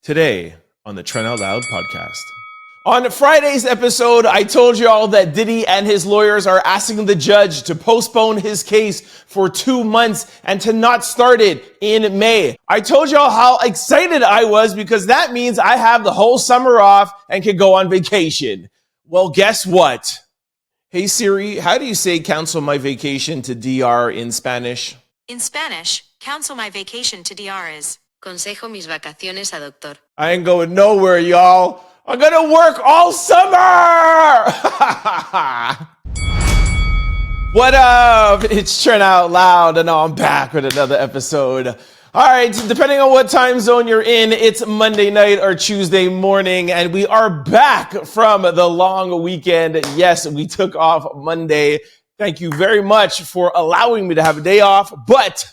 Today on the Trent Out Loud podcast. On Friday's episode, I told you all that Diddy and his lawyers are asking the judge to postpone his case for 2 months and to not start it in May. I told y'all how excited I was because that means I have the whole summer off and can go on vacation. Well, guess what? Hey Siri, how do you say cancel my vacation to DR in Spanish? In Spanish, cancel my vacation to DR is consejo mis vacaciones a doctor. I ain't going nowhere, y'all. I'm gonna work all summer! What up? It's Trent Out Loud, and I'm back with another episode. All right, depending on what time zone you're in, it's Monday night or Tuesday morning, and we are back from the long weekend. Yes, we took off Monday. Thank you very much for allowing me to have a day off, but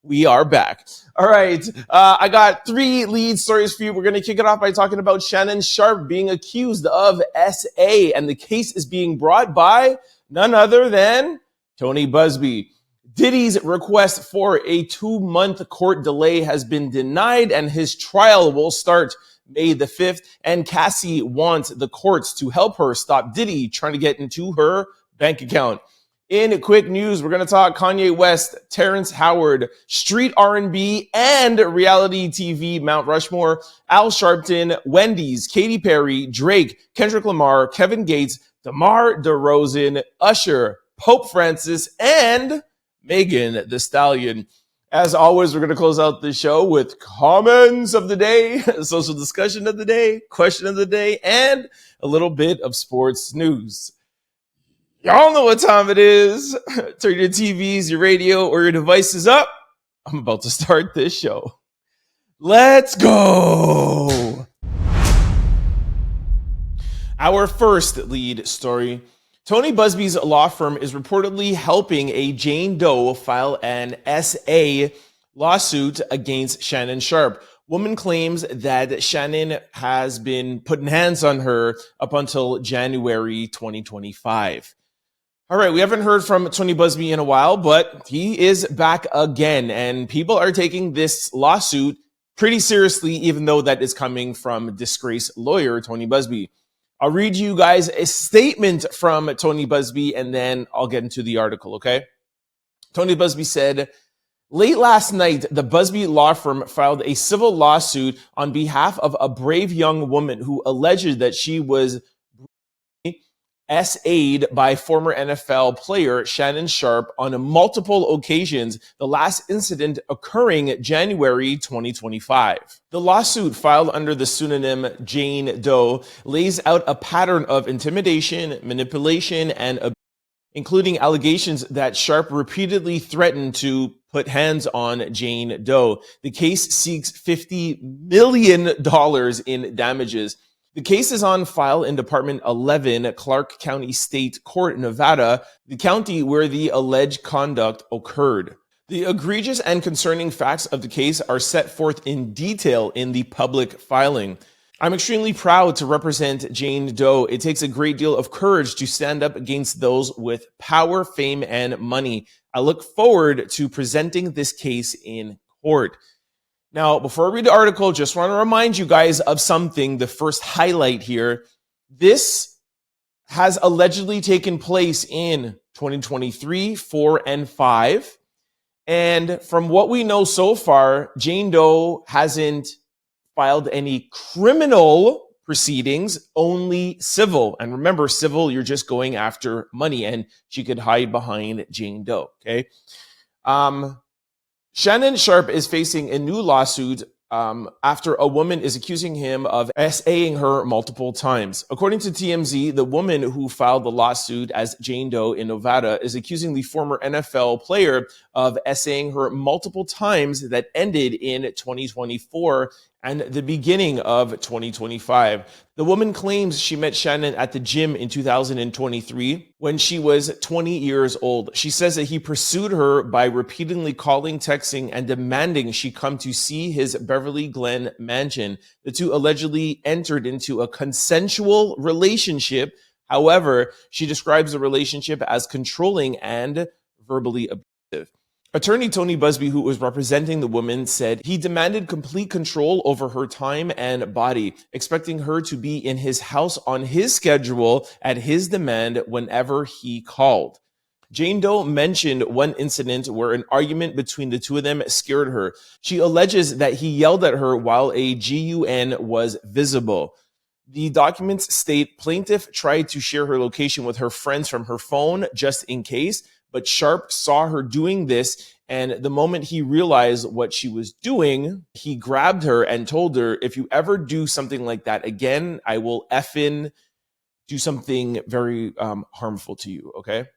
we are back. All right, I got 3 lead stories for you. We're going to kick it off by talking about Shannon Sharpe being accused of SA, and the case is being brought by none other than Tony Buzzbee. Diddy's request for a 2-month court delay has been denied, and his trial will start May the 5th, and Cassie wants the courts to help her stop Diddy trying to get into her bank account. In quick news, we're going to talk Kanye West, Terrence Howard, street R&B, and reality TV Mount Rushmore, Al Sharpton, Wendy's, Katy Perry, Drake, Kendrick Lamar, Kevin Gates, DeMar DeRozan, Usher, Pope Francis, and Megan Thee Stallion. As always, we're going to close out the show with comments of the day, social discussion of the day, question of the day, and a little bit of sports news. Y'all know what time it is. Turn your TVs, your radio, or your devices up. I'm about to start this show. Let's go. Our first lead story. Tony Buzzbee's law firm is reportedly helping a Jane Doe file an SA lawsuit against Shannon Sharpe. Woman claims that Shannon has been putting hands on her up until January 2025. All right, we haven't heard from Tony Buzzbee in a while, but he is back again, and people are taking this lawsuit pretty seriously, even though that is coming from disgraced lawyer Tony Buzzbee. I'll read you guys a statement from Tony Buzzbee, and then I'll get into the article, okay? Tony Buzzbee said, late last night, the Buzzbee law firm filed a civil lawsuit on behalf of a brave young woman who alleged that she was SA'd by former NFL player Shannon Sharpe on multiple occasions, the last incident occurring January 2025. The lawsuit, filed under the pseudonym Jane Doe, lays out a pattern of intimidation, manipulation, and abuse, including allegations that Sharpe repeatedly threatened to put hands on Jane Doe. The case seeks $50 million in damages. The case is on file in Department 11, Clark County State Court, Nevada, the county where the alleged conduct occurred. The egregious and concerning facts of the case are set forth in detail in the public filing. I'm extremely proud to represent Jane Doe. It takes a great deal of courage to stand up against those with power, fame, and money. I look forward to presenting this case in court. Now, before I read the article, just want to remind you guys of something, the first highlight here. This has allegedly taken place in 2023, 4, and 5. And from what we know so far, Jane Doe hasn't filed any criminal proceedings, only civil. And remember, civil, you're just going after money, and she could hide behind Jane Doe, okay? Shannon Sharpe is facing a new lawsuit after a woman is accusing him of SAing her multiple times. According to Th&g, the woman who filed the lawsuit as Jane Doe in Nevada is accusing the former NFL player of SAing her multiple times that ended in 2024 and the beginning of 2025. The woman claims she met Shannon at the gym in 2023 when she was 20 years old. She says that he pursued her by repeatedly calling, texting, and demanding she come to see his Beverly Glen mansion. The two allegedly entered into a consensual relationship. However, she describes the relationship as controlling and verbally abusive. Attorney Tony Buzzbee, who was representing the woman, said he demanded complete control over her time and body, expecting her to be in his house on his schedule at his demand whenever he called. Jane Doe mentioned one incident where an argument between the two of them scared her. She alleges that he yelled at her while a gun was visible. The documents state plaintiff tried to share her location with her friends from her phone just in case, but Sharpe saw her doing this, and the moment he realized what she was doing, he grabbed her and told her, if you ever do something like that again, I will effing do something very harmful to you, okay?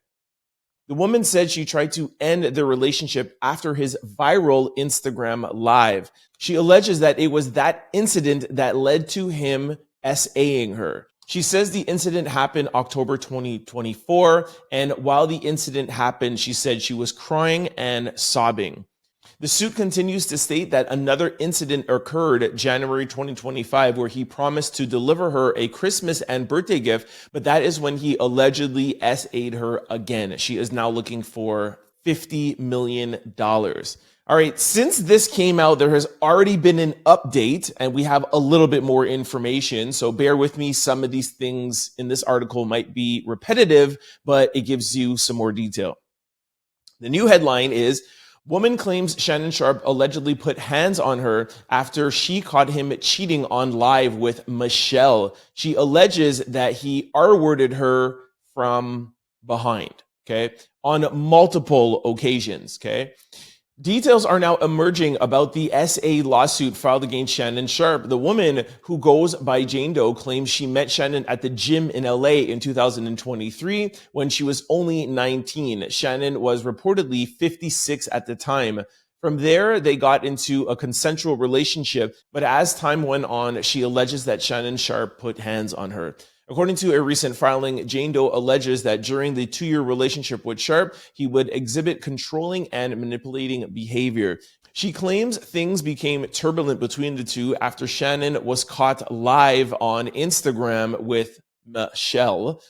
The woman said she tried to end their relationship after his viral Instagram live. She alleges that it was that incident that led to him SAing her. She says the incident happened October 2024, and while the incident happened, she said she was crying and sobbing. The suit continues to state that another incident occurred January 2025 where he promised to deliver her a Christmas and birthday gift, but that is when he allegedly SA'd her again. She is now looking for $50 million. All right, since this came out, there has already been an update and we have a little bit more information. So bear with me. Some of these things in this article might be repetitive, but it gives you some more detail. The new headline is, woman claims Shannon Sharpe allegedly put hands on her after she caught him cheating on live with Michelle. She alleges that he R-worded her from behind, okay, on multiple occasions, okay? Details are now emerging about the SA lawsuit filed against Shannon Sharpe. The woman, who goes by Jane Doe, claims she met Shannon at the gym in LA in 2023 when she was only 19. Shannon was reportedly 56 at the time. From there, they got into a consensual relationship, but as time went on, she alleges that Shannon Sharpe put hands on her. According to a recent filing, Jane Doe alleges that during the 2-year relationship with Sharpe, he would exhibit controlling and manipulating behavior. She claims things became turbulent between the two after Shannon was caught live on Instagram with Michelle.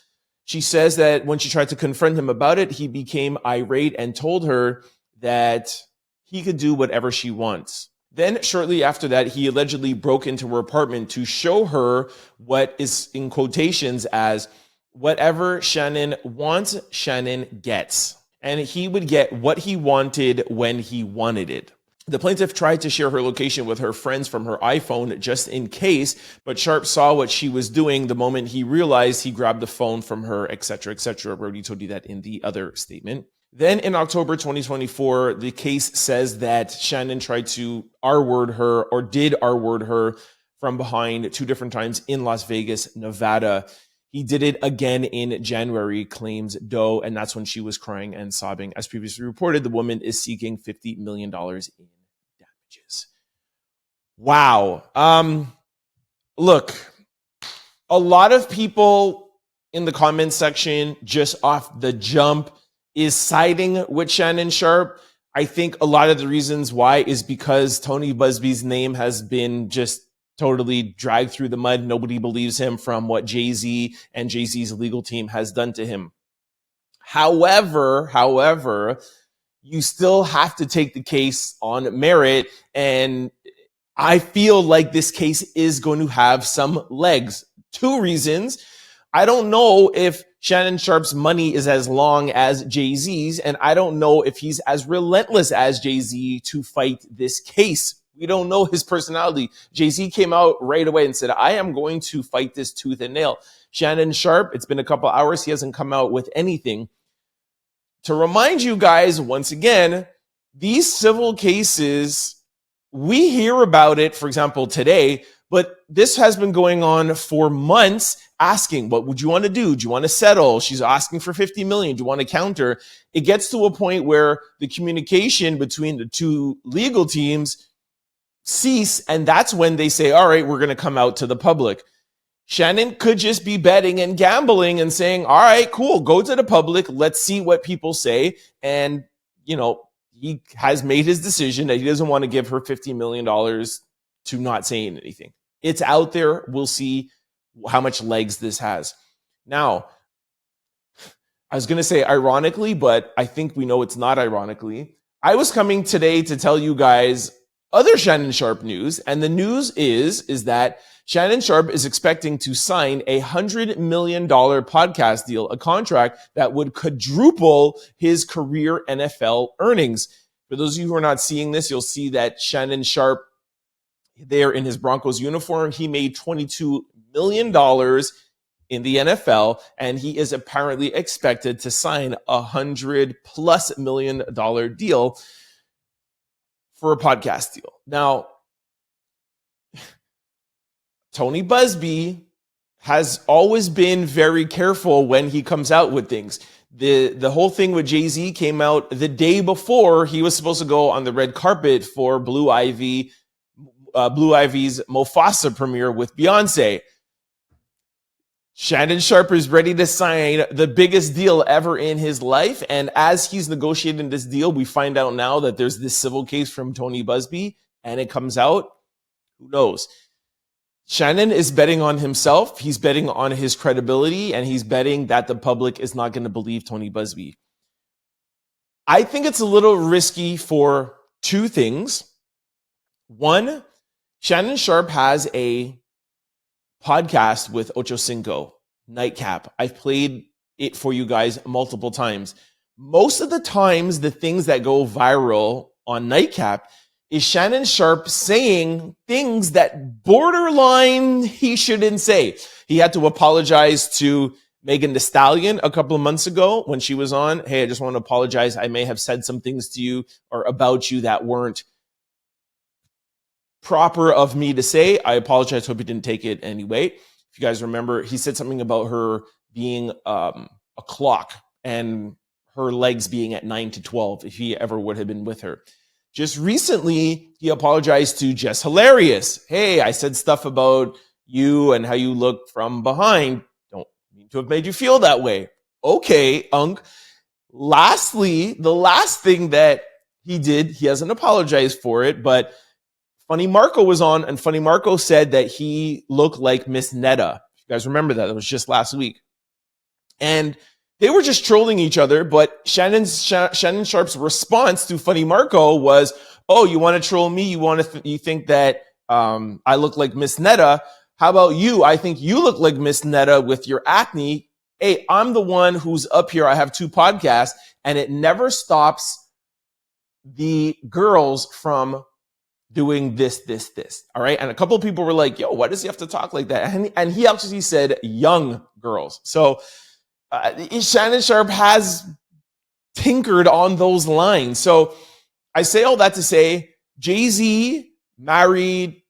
She says that when she tried to confront him about it, he became irate and told her that he could do whatever she wants. Then shortly after that, he allegedly broke into her apartment to show her what is in quotations as whatever Shannon wants, Shannon gets. And he would get what he wanted when he wanted it. The plaintiff tried to share her location with her friends from her iPhone just in case, but Sharpe saw what she was doing the moment he realized. He grabbed the phone from her, etc., etc. I already told you that in the other statement. Then in October 2024, the case says that Shannon tried to R-word her, or did R-word her from behind 2 different times in Las Vegas, Nevada. He did it again in January, claims Doe, and that's when she was crying and sobbing. As previously reported, the woman is seeking $50 million in damages. Wow. Look, a lot of people in the comment section just off the jump is siding with Shannon Sharpe. I think a lot of the reasons why is because Tony Buzzbee's name has been just totally dragged through the mud. Nobody believes him from what Jay-Z and Jay-Z's legal team has done to him. However, you still have to take the case on merit, and I feel like this case is going to have some legs. 2 reasons. I don't know if Shannon Sharpe's money is as long as Jay-Z's, and I don't know if he's as relentless as Jay-Z to fight this case. We don't know his personality. Jay-Z came out right away and said, I am going to fight this tooth and nail. Shannon Sharpe, it's been a couple hours. He hasn't come out with anything. To remind you guys, once again, these civil cases, we hear about it, for example, today, but this has been going on for months, asking, what would you want to do? Do you want to settle? She's asking for $50 million. Do you want to counter? It gets to a point where the communication between the 2 legal teams cease, and that's when they say, all right, we're going to come out to the public. Shannon could just be betting and gambling and saying, all right, cool, go to the public. Let's see what people say. And, he has made his decision that he doesn't want to give her $50 million to not saying anything. It's out there. We'll see how much legs this has. Now, I was going to say ironically, but I think we know it's not ironically. I was coming today to tell you guys other Shannon Sharpe news, and the news is that Shannon Sharpe is expecting to sign a $100 million podcast deal, a contract that would quadruple his career NFL earnings. For those of you who are not seeing this, you'll see that Shannon Sharpe there in his Broncos uniform, he made $22 million in the NFL, and he is apparently expected to sign a $100+ million deal for a podcast deal. Now, Tony Buzzbee has always been very careful when he comes out with things. The whole thing with Jay-Z came out the day before he was supposed to go on the red carpet for Blue Ivy's Mufasa premiere with Beyonce. Shannon Sharpe is ready to sign the biggest deal ever in his life. And as he's negotiating this deal, we find out now that there's this civil case from Tony Buzzbee, and it comes out. Who knows? Shannon is betting on himself. He's betting on his credibility, and he's betting that the public is not going to believe Tony Buzzbee. I think it's a little risky for two things. One, Shannon Sharpe has a podcast with Ocho Cinco, Nightcap. I've played it for you guys multiple times. Most of the times, the things that go viral on Nightcap is Shannon Sharpe saying things that borderline he shouldn't say. He had to apologize to Megan Thee Stallion a couple of months ago when she was on. Hey, I just want to apologize. I may have said some things to you or about you that weren't proper of me to say. I apologize. Hope you didn't take it anyway. If you guys remember, he said something about her being a clock and her legs being at 9 to 12 if he ever would have been with her. Just recently, he apologized to Jess Hilarious. Hey, I said stuff about you and how you look from behind. Don't mean to have made you feel that way. Okay, Unc. Lastly, the last thing that he did, he hasn't apologized for it, but Funny Marco was on, and Funny Marco said that he looked like Miss Netta. You guys remember that? It was just last week. And they were just trolling each other, but Shannon Sharpe's response to Funny Marco was, oh, you want to troll me? You think that I look like Miss Netta? How about you? I think you look like Miss Netta with your acne. Hey, I'm the one who's up here. I have 2 podcasts, and it never stops the girls from doing this. All right. And a couple of people were like, yo, why does he have to talk like that? And he actually said young girls. So Shannon Sharpe has tinkered on those lines. So I say all that to say Jay-Z married,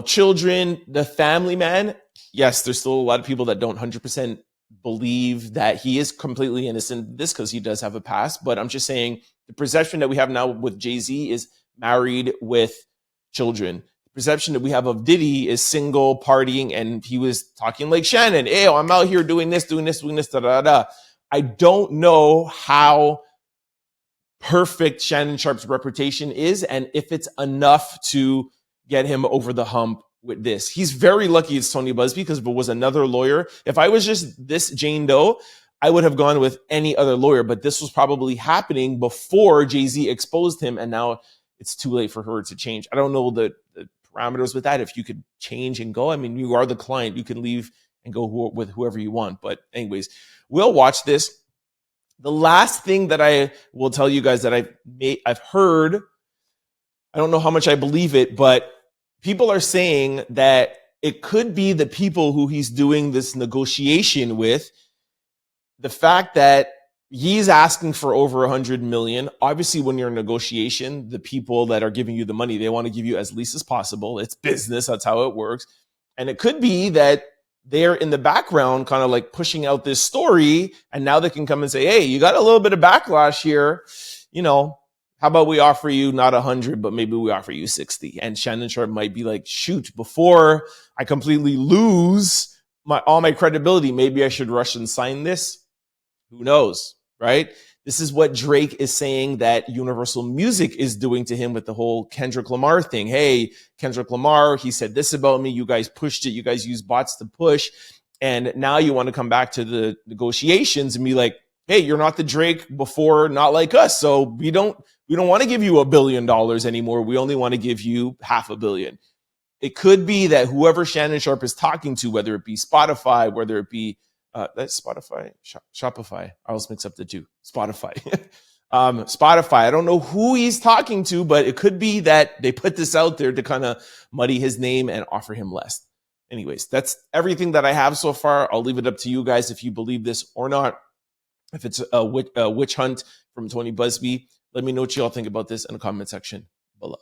children, the family man. Yes, there's still a lot of people that don't 100% believe that he is completely innocent in this because he does have a past. But I'm just saying the perception that we have now with Jay-Z is married with children. The perception that we have of Diddy is single, partying, and he was talking like Shannon. Hey, I'm out here doing this, da. I don't know how perfect Shannon Sharpe's reputation is and if it's enough to get him over the hump with this. He's very lucky it's Tony Buzzbee because if it was another lawyer, if I was just this Jane Doe, I would have gone with any other lawyer, but this was probably happening before Jay-Z exposed him, and now it's too late for her to change. I don't know the parameters with that. If you could change and go, I mean, you are the client. You can leave and go with whoever you want. But anyways, we'll watch this. The last thing that I will tell you guys that I've heard, I don't know how much I believe it, but people are saying that it could be the people who he's doing this negotiation with. The fact that he's asking for over 100 million. Obviously, when you're in negotiation, the people that are giving you the money, they want to give you as least as possible. It's business. That's how it works. And it could be that they're in the background kind of like pushing out this story. And now they can come and say, hey, you got a little bit of backlash here. How about we offer you not 100, but maybe we offer you 60. And Shannon Sharpe might be like, shoot, before I completely lose all my credibility, maybe I should rush and sign this. Who knows? Right? This is what Drake is saying that Universal Music is doing to him with the whole Kendrick Lamar thing. Hey, Kendrick Lamar, he said this about me. You guys pushed it. You guys used bots to push. And now you want to come back to the negotiations and be like, hey, you're not the Drake before, not like us. So we don't want to give you $1 billion anymore. We only want to give you $500 million. It could be that whoever Shannon Sharpe is talking to, whether it be Spotify, whether it be that's Spotify, Shopify. I always mix up the two. Spotify. Spotify. I don't know who he's talking to, but it could be that they put this out there to kind of muddy his name and offer him less. Anyways, that's everything that I have so far. I'll leave it up to you guys if you believe this or not. If it's a witch hunt from Tony Buzzbee, let me know what you all think about this in the comment section below.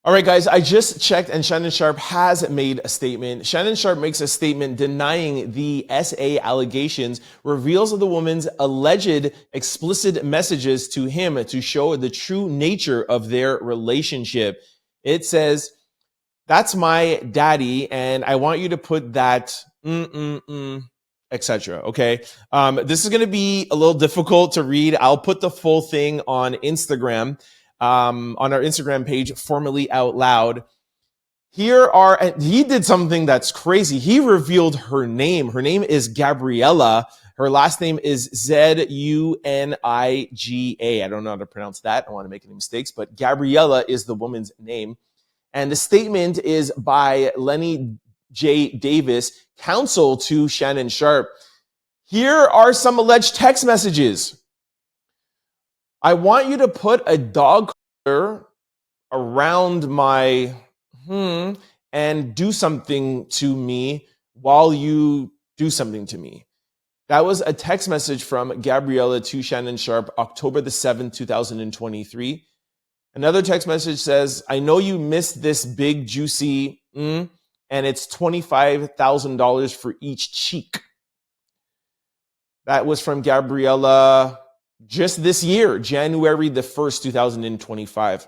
All right, guys, I just checked and Shannon Sharpe has made a statement. Shannon Sharpe makes a statement denying the SA allegations, reveals the woman's alleged explicit messages to him to show the true nature of their relationship. It says, "That's my daddy, and I want you to put that, etc." Okay. This is going to be a little difficult to read. I'll put the full thing on Instagram. On our Instagram page, formerly Out Loud. He did something that's crazy. He revealed her name. Her name is Gabriella. Her last name is Zuniga. I don't know how to pronounce that. I don't want to make any mistakes, but Gabriella is the woman's name. And the statement is by Lenny J. Davis, counsel to Shannon Sharpe. Here are some alleged text messages. "I want you to put a dog collar around my and do something to me while you do something to me." That was a text message from Gabriella to Shannon Sharpe, October the 7th, 2023. Another text message says, "I know you missed this big juicy and it's $25,000 for each cheek." That was from Gabriella just this year, January the 1st, 2025.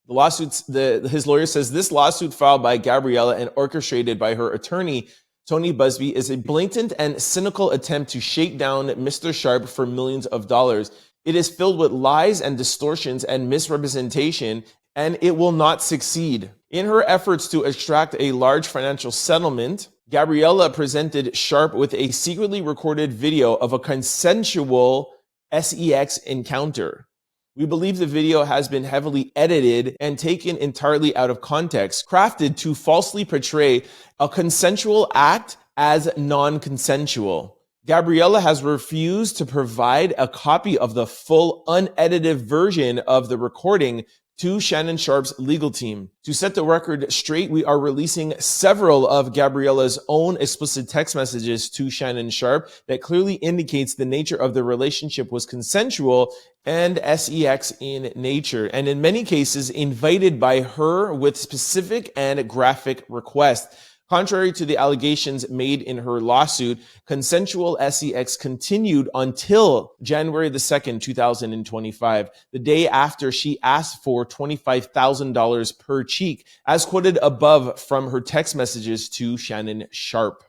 The lawsuits, his lawyer says this lawsuit filed by Gabriella and orchestrated by her attorney, Tony Buzzbee, is a blatant and cynical attempt to shake down Mr. Sharpe for millions of dollars. It is filled with lies and distortions and misrepresentation, and it will not succeed. In her efforts to extract a large financial settlement, Gabriella presented Sharpe with a secretly recorded video of a consensual sex encounter. We believe the video has been heavily edited and taken entirely out of context, crafted to falsely portray a consensual act as non-consensual. Gabriella has refused to provide a copy of the full unedited version of the recording to Shannon Sharpe's legal team. To set the record straight, we are releasing several of Gabriella's own explicit text messages to Shannon Sharpe that clearly indicates the nature of the relationship was consensual and sex in nature, and in many cases invited by her with specific and graphic requests. Contrary to the allegations made in her lawsuit, consensual sex continued until January the 2nd, 2025, the day after she asked for $25,000 per cheek, as quoted above from her text messages to Shannon Sharpe.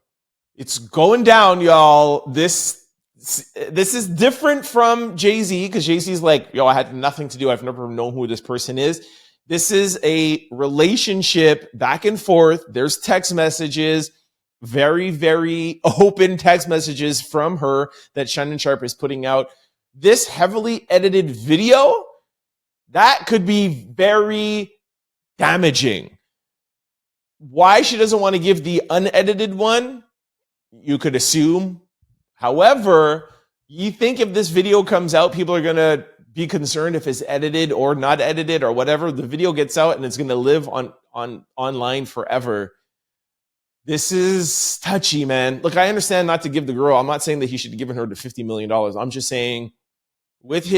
It's going down, y'all. This is different from Jay-Z, because Jay-Z's like, yo, I had nothing to do. I've never known who this person is. This is a relationship back and forth. There's text messages, very, very open text messages from her that Shannon Sharpe is putting out. This heavily edited video, that could be very damaging. Why she doesn't want to give the unedited one, you could assume. However, you think if this video comes out, people are going to be concerned if it's edited or not edited or whatever. The video gets out and it's going to live on online forever. This is touchy, man. Look, I understand not to give the girl. I'm not saying that he should have given her the $50 million. I'm just saying with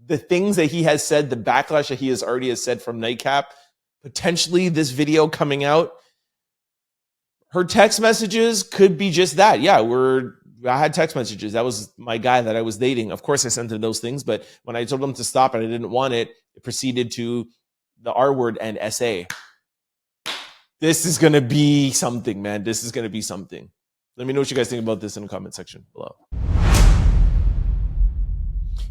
the things that he has said, the backlash that he already has said from Nightcap, potentially this video coming out, her text messages could be just that. Yeah, I had text messages. That was my guy that I was dating. Of course, I sent him those things, but when I told him to stop and I didn't want it, it proceeded to the R word and SA. This is going to be something, man. This is going to be something. Let me know what you guys think about this in the comment section below.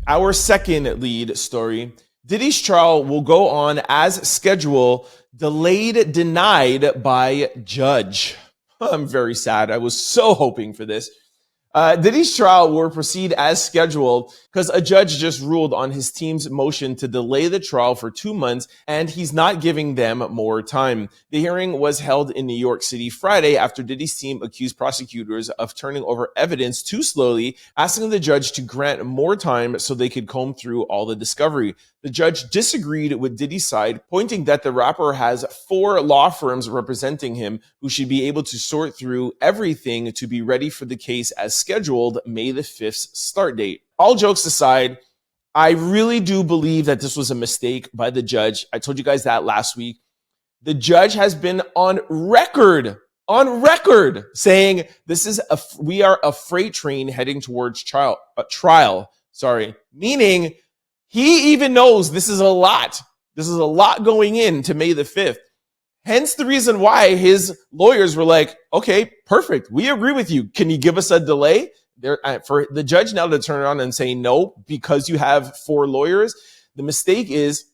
Our second lead story. Diddy's trial will go on as scheduled, denied by judge. I'm very sad. I was so hoping for this. Diddy's trial will proceed as scheduled because a judge just ruled on his team's motion to delay the trial for 2 months, and he's not giving them more time. The hearing was held in New York City Friday after Diddy's team accused prosecutors of turning over evidence too slowly, asking the judge to grant more time so they could comb through all the discovery. The judge disagreed with Diddy's side, pointing that the rapper has 4 law firms representing him who should be able to sort through everything to be ready for the case as scheduled May the 5th start date. All jokes aside, I really do believe that this was a mistake by the judge. I told you guys that last week. The judge has been on record saying we are a freight train heading towards trial, meaning he even knows this is a lot. This is a lot going into May the 5th. Hence the reason why his lawyers were like, okay, perfect. We agree with you. Can you give us a delay? For the judge now to turn around and say no because you have 4 lawyers. The mistake is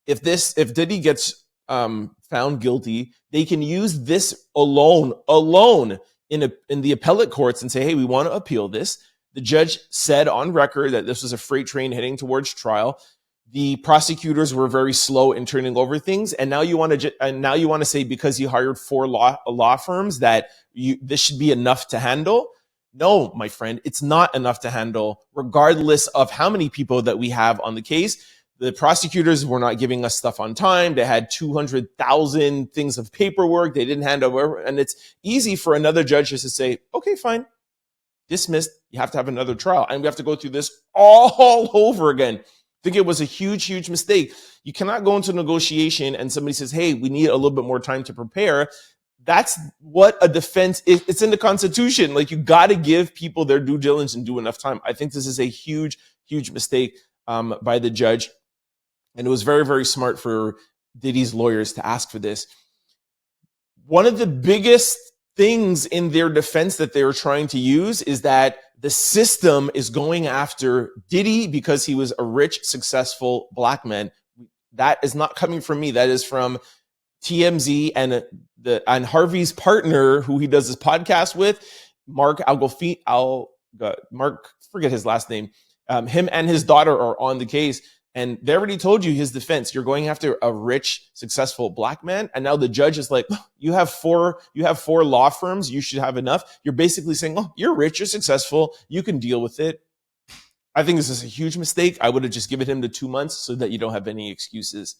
if Diddy gets found guilty, they can use this alone in the appellate courts and say, hey, we want to appeal this. The judge said on record that this was a freight train heading towards trial. The prosecutors were very slow in turning over things, and now you want to say because you hired 4 law firms that this should be enough to handle. No, my friend, it's not enough to handle, regardless of how many people that we have on the case. The prosecutors were not giving us stuff on time. They had 200,000 things of paperwork. They didn't hand over, and it's easy for another judge just to say, okay, fine, dismissed. You have to have another trial, and we have to go through this all over again. I think it was a huge mistake. You cannot go into negotiation and somebody says, hey, we need a little bit more time to prepare. That's what a defense is. It's in the Constitution. Like, you got to give people their due diligence and do enough time. I think this is a huge mistake by the judge. And it was very smart for Diddy's lawyers to ask for this. One of the biggest things in their defense that they were trying to use is that the system is going after Diddy because he was a rich, successful black man. That is not coming from me. That is from TMZ and Harvey's partner, who he does his podcast with, Mark forget his last name. Him and his daughter are on the case, and they already told you his defense. You're going after a rich, successful black man, and now the judge is like, you have 4 law firms. You should have enough. You're basically saying, oh, you're rich, you're successful, you can deal with it. I think this is a huge mistake. I would have just given him the 2 months so that you don't have any excuses.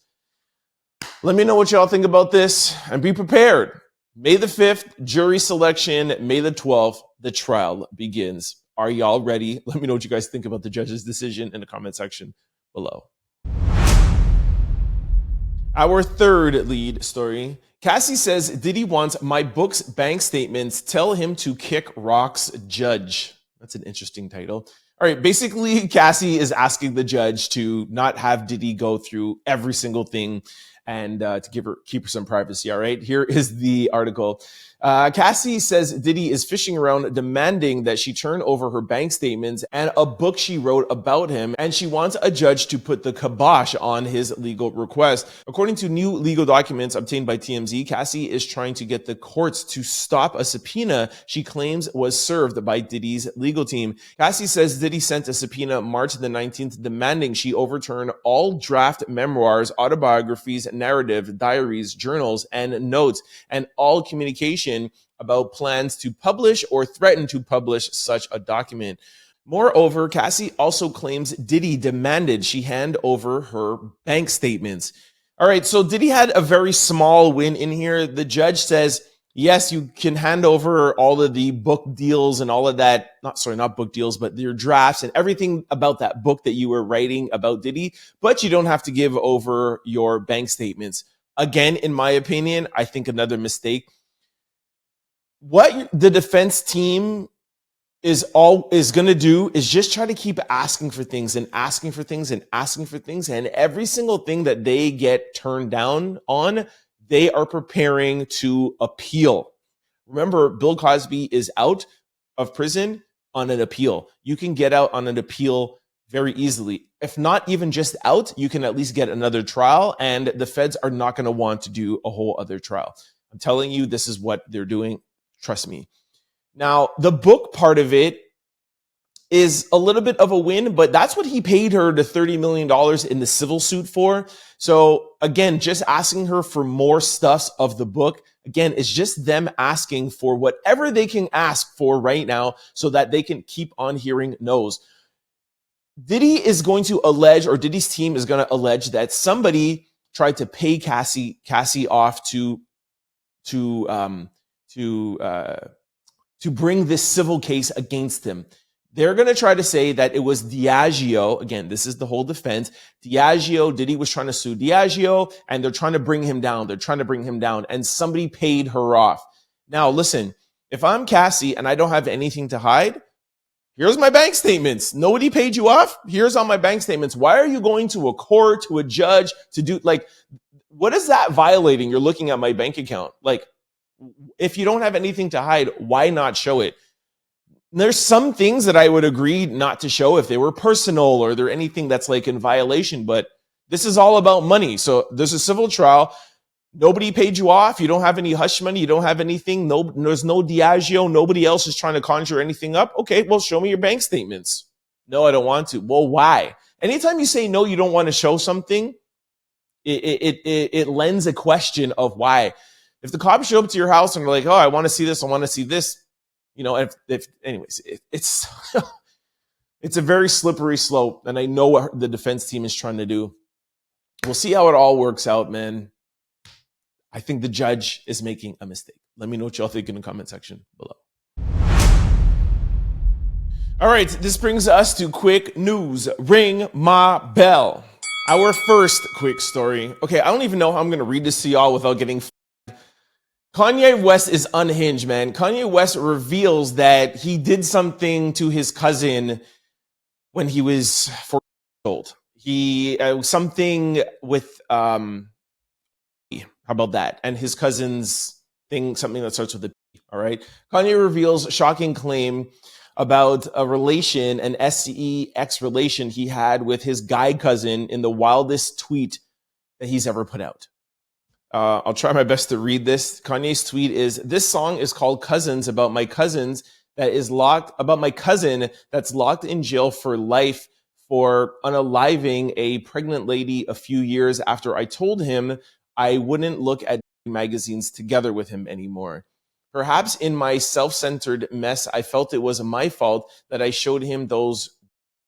Let me know what y'all think about this, and be prepared. May the 5th, jury selection. May the 12th, the trial begins. Are y'all ready? Let me know what you guys think about the judge's decision in the comment section below. Our third lead story. Cassie says Diddy wants my book's bank statements. Tell him to kick rocks, judge. That's an interesting title. All right, basically, Cassie is asking the judge to not have Diddy go through every single thing and to keep her some privacy. All right, here is the article. Cassie says Diddy is fishing around, demanding that she turn over her bank statements and a book she wrote about him, and she wants a judge to put the kibosh on his legal request. According to new legal documents obtained by TMZ, Cassie is trying to get the courts to stop a subpoena she claims was served by Diddy's legal team. Cassie says Diddy sent a subpoena March the 19th demanding she overturn all draft memoirs, autobiographies, narrative, diaries, journals, and notes, and all communication about plans to publish or threaten to publish such a document. Moreover, Cassie also claims Diddy demanded she hand over her bank statements. All right, so Diddy had a very small win in here. The judge says, yes, you can hand over all of the book deals and all of that. Not book deals, but your drafts and everything about that book that you were writing about Diddy, but you don't have to give over your bank statements. Again, in my opinion, I think another mistake. What the defense team is going to do is just try to keep asking for things and asking for things and asking for things. And every single thing that they get turned down on, they are preparing to appeal. Remember, Bill Cosby is out of prison on an appeal. You can get out on an appeal very easily. If not even just out, you can at least get another trial, and the feds are not going to want to do a whole other trial. I'm telling you, this is what they're doing. Trust me. Now, the book part of it is a little bit of a win, but that's what he paid her the $30 million in the civil suit for. So again, just asking her for more stuffs of the book, again, it's just them asking for whatever they can ask for right now so that they can keep on hearing no's. Diddy is going to allege, or Diddy's team is going to allege that somebody tried to pay Cassie off to bring this civil case against him. They're going to try to say that it was Diageo. Again, this is the whole defense. Diddy was trying to sue Diageo, and they're trying to bring him down. They're trying to bring him down, and somebody paid her off. Now, listen, if I'm Cassie and I don't have anything to hide, here's my bank statements. Nobody paid you off. Here's all my bank statements. Why are you going to a court, to a judge, to do, like, what is that violating? You're looking at my bank account. Like, if you don't have anything to hide, why not show it? There's some things that I would agree not to show if they were personal or there anything that's like in violation, but this is all about money. So there's a civil trial. Nobody paid you off. You don't have any hush money. You don't have anything. No, there's no Diageo. Nobody else is trying to conjure anything up. Okay, well, show me your bank statements. No, I don't want to. Well, why? Anytime you say no, you don't want to show something, it lends a question of why. If the cops show up to your house and they're like, oh, I want to see this, I want to see this, you know, anyways, it's it's a very slippery slope, and I know what the defense team is trying to do. We'll see how it all works out, man. I think the judge is making a mistake. Let me know what y'all think in the comment section below. All right, this brings us to quick news. Ring my bell. Our first quick story. Okay, I don't even know how I'm going to read this to y'all without getting Kanye West is unhinged, man. Kanye West reveals that he did something to his cousin when he was 4 years old. He something with how about that? And his cousin's thing, something that starts with a P. All right. Kanye reveals shocking claim about a relation, an sex relation he had with his guy cousin in the wildest tweet that he's ever put out. I'll try my best to read this. Kanye's tweet is, this song is called Cousins, about my cousin that's locked in jail for life for unaliving a pregnant lady a few years after I told him I wouldn't look at magazines together with him anymore. Perhaps in my self-centered mess, I felt it was my fault that I showed him those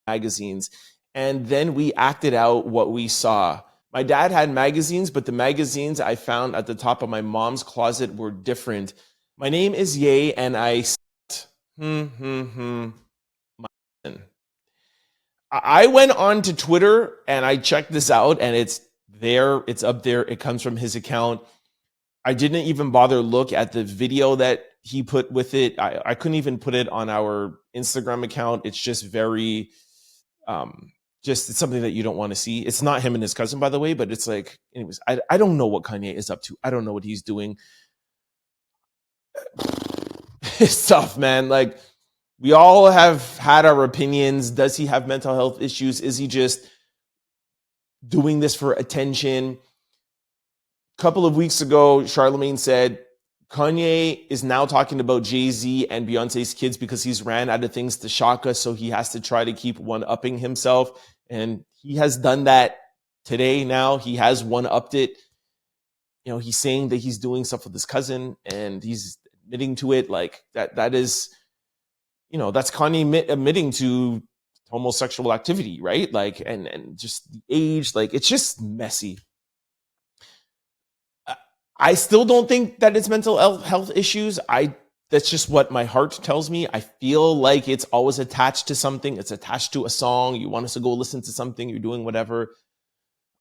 magazines. And then we acted out what we saw. My dad had magazines, but the magazines I found at the top of my mom's closet were different. My name is Ye, and I I went on to Twitter and I checked this out, and it's there. It's up there. It comes from his account. I didn't even bother look at the video that he put with it. I couldn't even put it on our Instagram account. It's just very it's something that you don't want to see. It's not him and his cousin, by the way, but it's like, anyways, I don't know what Kanye is up to. I don't know what he's doing. It's tough, man. Like, we all have had our opinions. Does he have mental health issues? Is he just doing this for attention? A couple of weeks ago, Charlamagne said Kanye is now talking about Jay-Z and Beyonce's kids because he's ran out of things to shock us, so he has to try to keep one-upping himself. And he has done that today now. He has one-upped it. You know, he's saying that he's doing stuff with his cousin, and he's admitting to it. Like, that is, you know, that's Kanye admitting to homosexual activity, right? Like, and just the age, like, it's just messy. I still don't think that it's mental health issues. That's just what my heart tells me. I feel like it's always attached to something. It's attached to a song. You want us to go listen to something. You're doing whatever.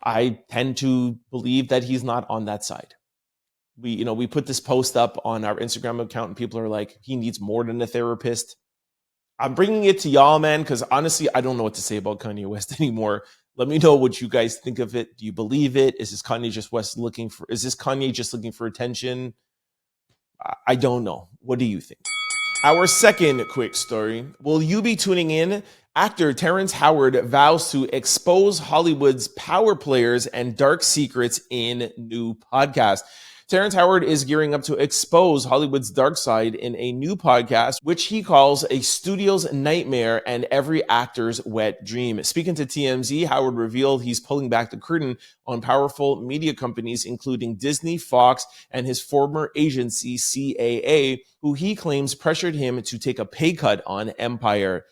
I tend to believe that he's not on that side. We put this post up on our Instagram account, and people are like, he needs more than a therapist. I'm bringing it to y'all, man, because honestly, I don't know what to say about Kanye West anymore. Let me know what you guys think of it. Do you believe it? Is this Kanye just looking for attention? I don't know. What do you think? Our second quick story. Will you be tuning in? Actor Terrence Howard vows to expose Hollywood's power players and dark secrets in new podcast. Terrence Howard is gearing up to expose Hollywood's dark side in a new podcast, which he calls A Studio's Nightmare and Every Actor's Wet Dream. Speaking to Th&g, Howard revealed he's pulling back the curtain on powerful media companies, including Disney, Fox, and his former agency, CAA, who he claims pressured him to take a pay cut on Empire.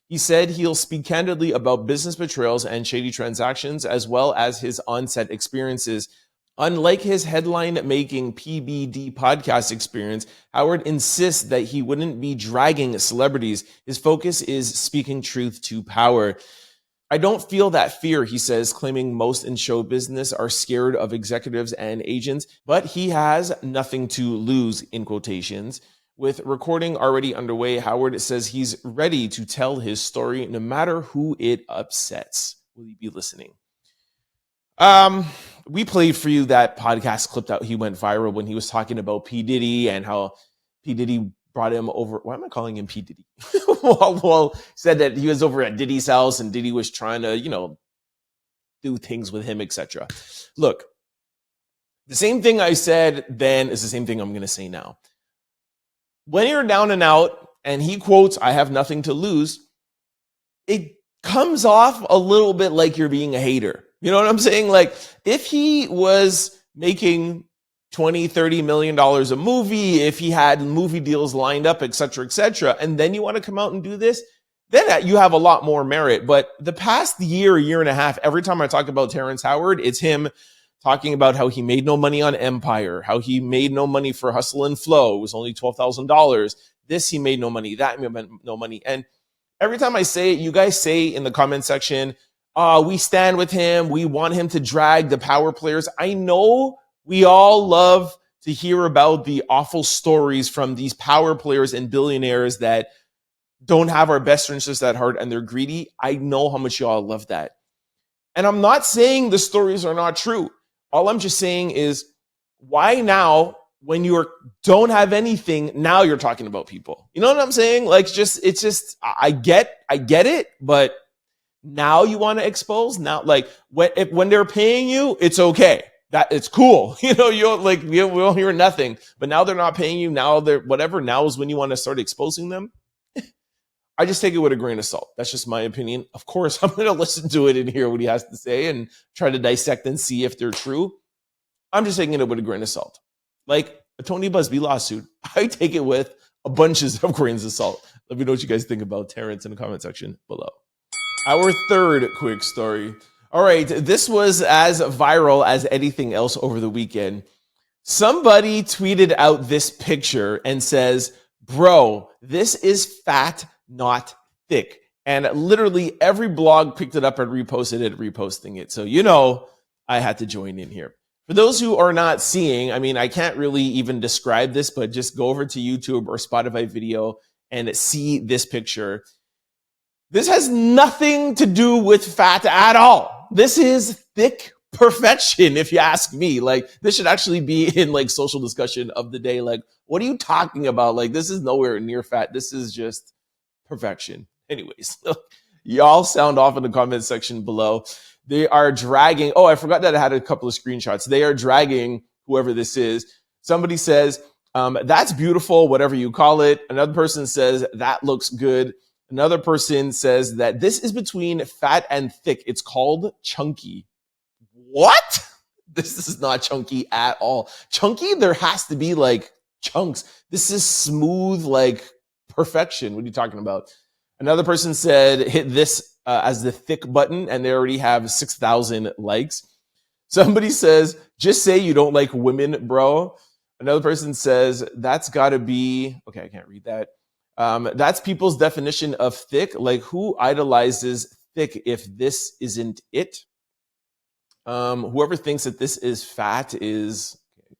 He said he'll speak candidly about business betrayals and shady transactions, as well as his on-set experiences. Unlike his headline-making PBD podcast experience, Howard insists that he wouldn't be dragging celebrities. His focus is speaking truth to power. I don't feel that fear, he says, claiming most in show business are scared of executives and agents, but he has nothing to lose, in quotations. With recording already underway, Howard says he's ready to tell his story no matter who it upsets. Will you be listening? We played for you that podcast clip that he went viral when he was talking about P. Diddy and how P. Diddy brought him over. Why am I calling him P. Diddy? well, said that he was over at Diddy's house and Diddy was trying to, do things with him, etc. Look, the same thing I said then is the same thing I'm going to say now. When you're down and out and he quotes, "I have nothing to lose," it comes off a little bit like you're being a hater. You know what I'm saying? Like, if he was making $20-30 million a movie, if he had movie deals lined up, et cetera, and then you want to come out and do this, then you have a lot more merit. But the past year and a half, every time I talk about Terrence Howard, it's him talking about how he made no money on Empire, how he made no money for Hustle and Flow. It was only $12,000. This, he made no money. That, he made no money. And every time I say it, you guys say in the comment section, we stand with him. We want him to drag the power players. I know we all love to hear about the awful stories from these power players and billionaires that don't have our best interests at heart and they're greedy. I know how much y'all love that. And I'm not saying the stories are not true. All I'm just saying is, why now, when you don't have anything, now you're talking about people? You know what I'm saying? Like, it's just, I get it, but now you want to expose? Now, like, when they're paying you, it's okay. That it's cool. You don't hear nothing. But now they're not paying you. Now they're whatever. Now is when you want to start exposing them. I just take it with a grain of salt. That's just my opinion. Of course, I'm going to listen to it and hear what he has to say and try to dissect and see if they're true. I'm just taking it with a grain of salt. Like a Tony Buzzbee lawsuit, I take it with a bunches of grains of salt. Let me know what you guys think about Terrence in the comment section below. Our third quick story. All right, this was as viral as anything else over the weekend. Somebody tweeted out this picture and says, "Bro, this is fat, not thick." And literally every blog picked it up and reposted it, reposting it. So, I had to join in here. For those who are not seeing, I can't really even describe this, but just go over to YouTube or Spotify video and see this picture. This has nothing to do with fat at all. This is thick perfection, if you ask me. Like, this should actually be in social discussion of the day. Like, what are you talking about? Like, this is nowhere near fat. This is just perfection. Anyways, y'all sound off in the comment section below. They are dragging. Oh, I forgot that I had a couple of screenshots. They are dragging whoever this is. Somebody says, "That's beautiful," whatever you call it. Another person says, "That looks good." Another person says that this is between fat and thick. It's called chunky. What? This is not chunky at all. Chunky, there has to be chunks. This is smooth, perfection. What are you talking about? Another person said, "Hit this as the thick button," and they already have 6,000 likes. Somebody says, "Just say you don't like women, bro." Another person says, "That's gotta be," okay, I can't read that. "That's people's definition of thick. Like, who idolizes thick if this isn't it?" Whoever thinks that this is fat is, okay,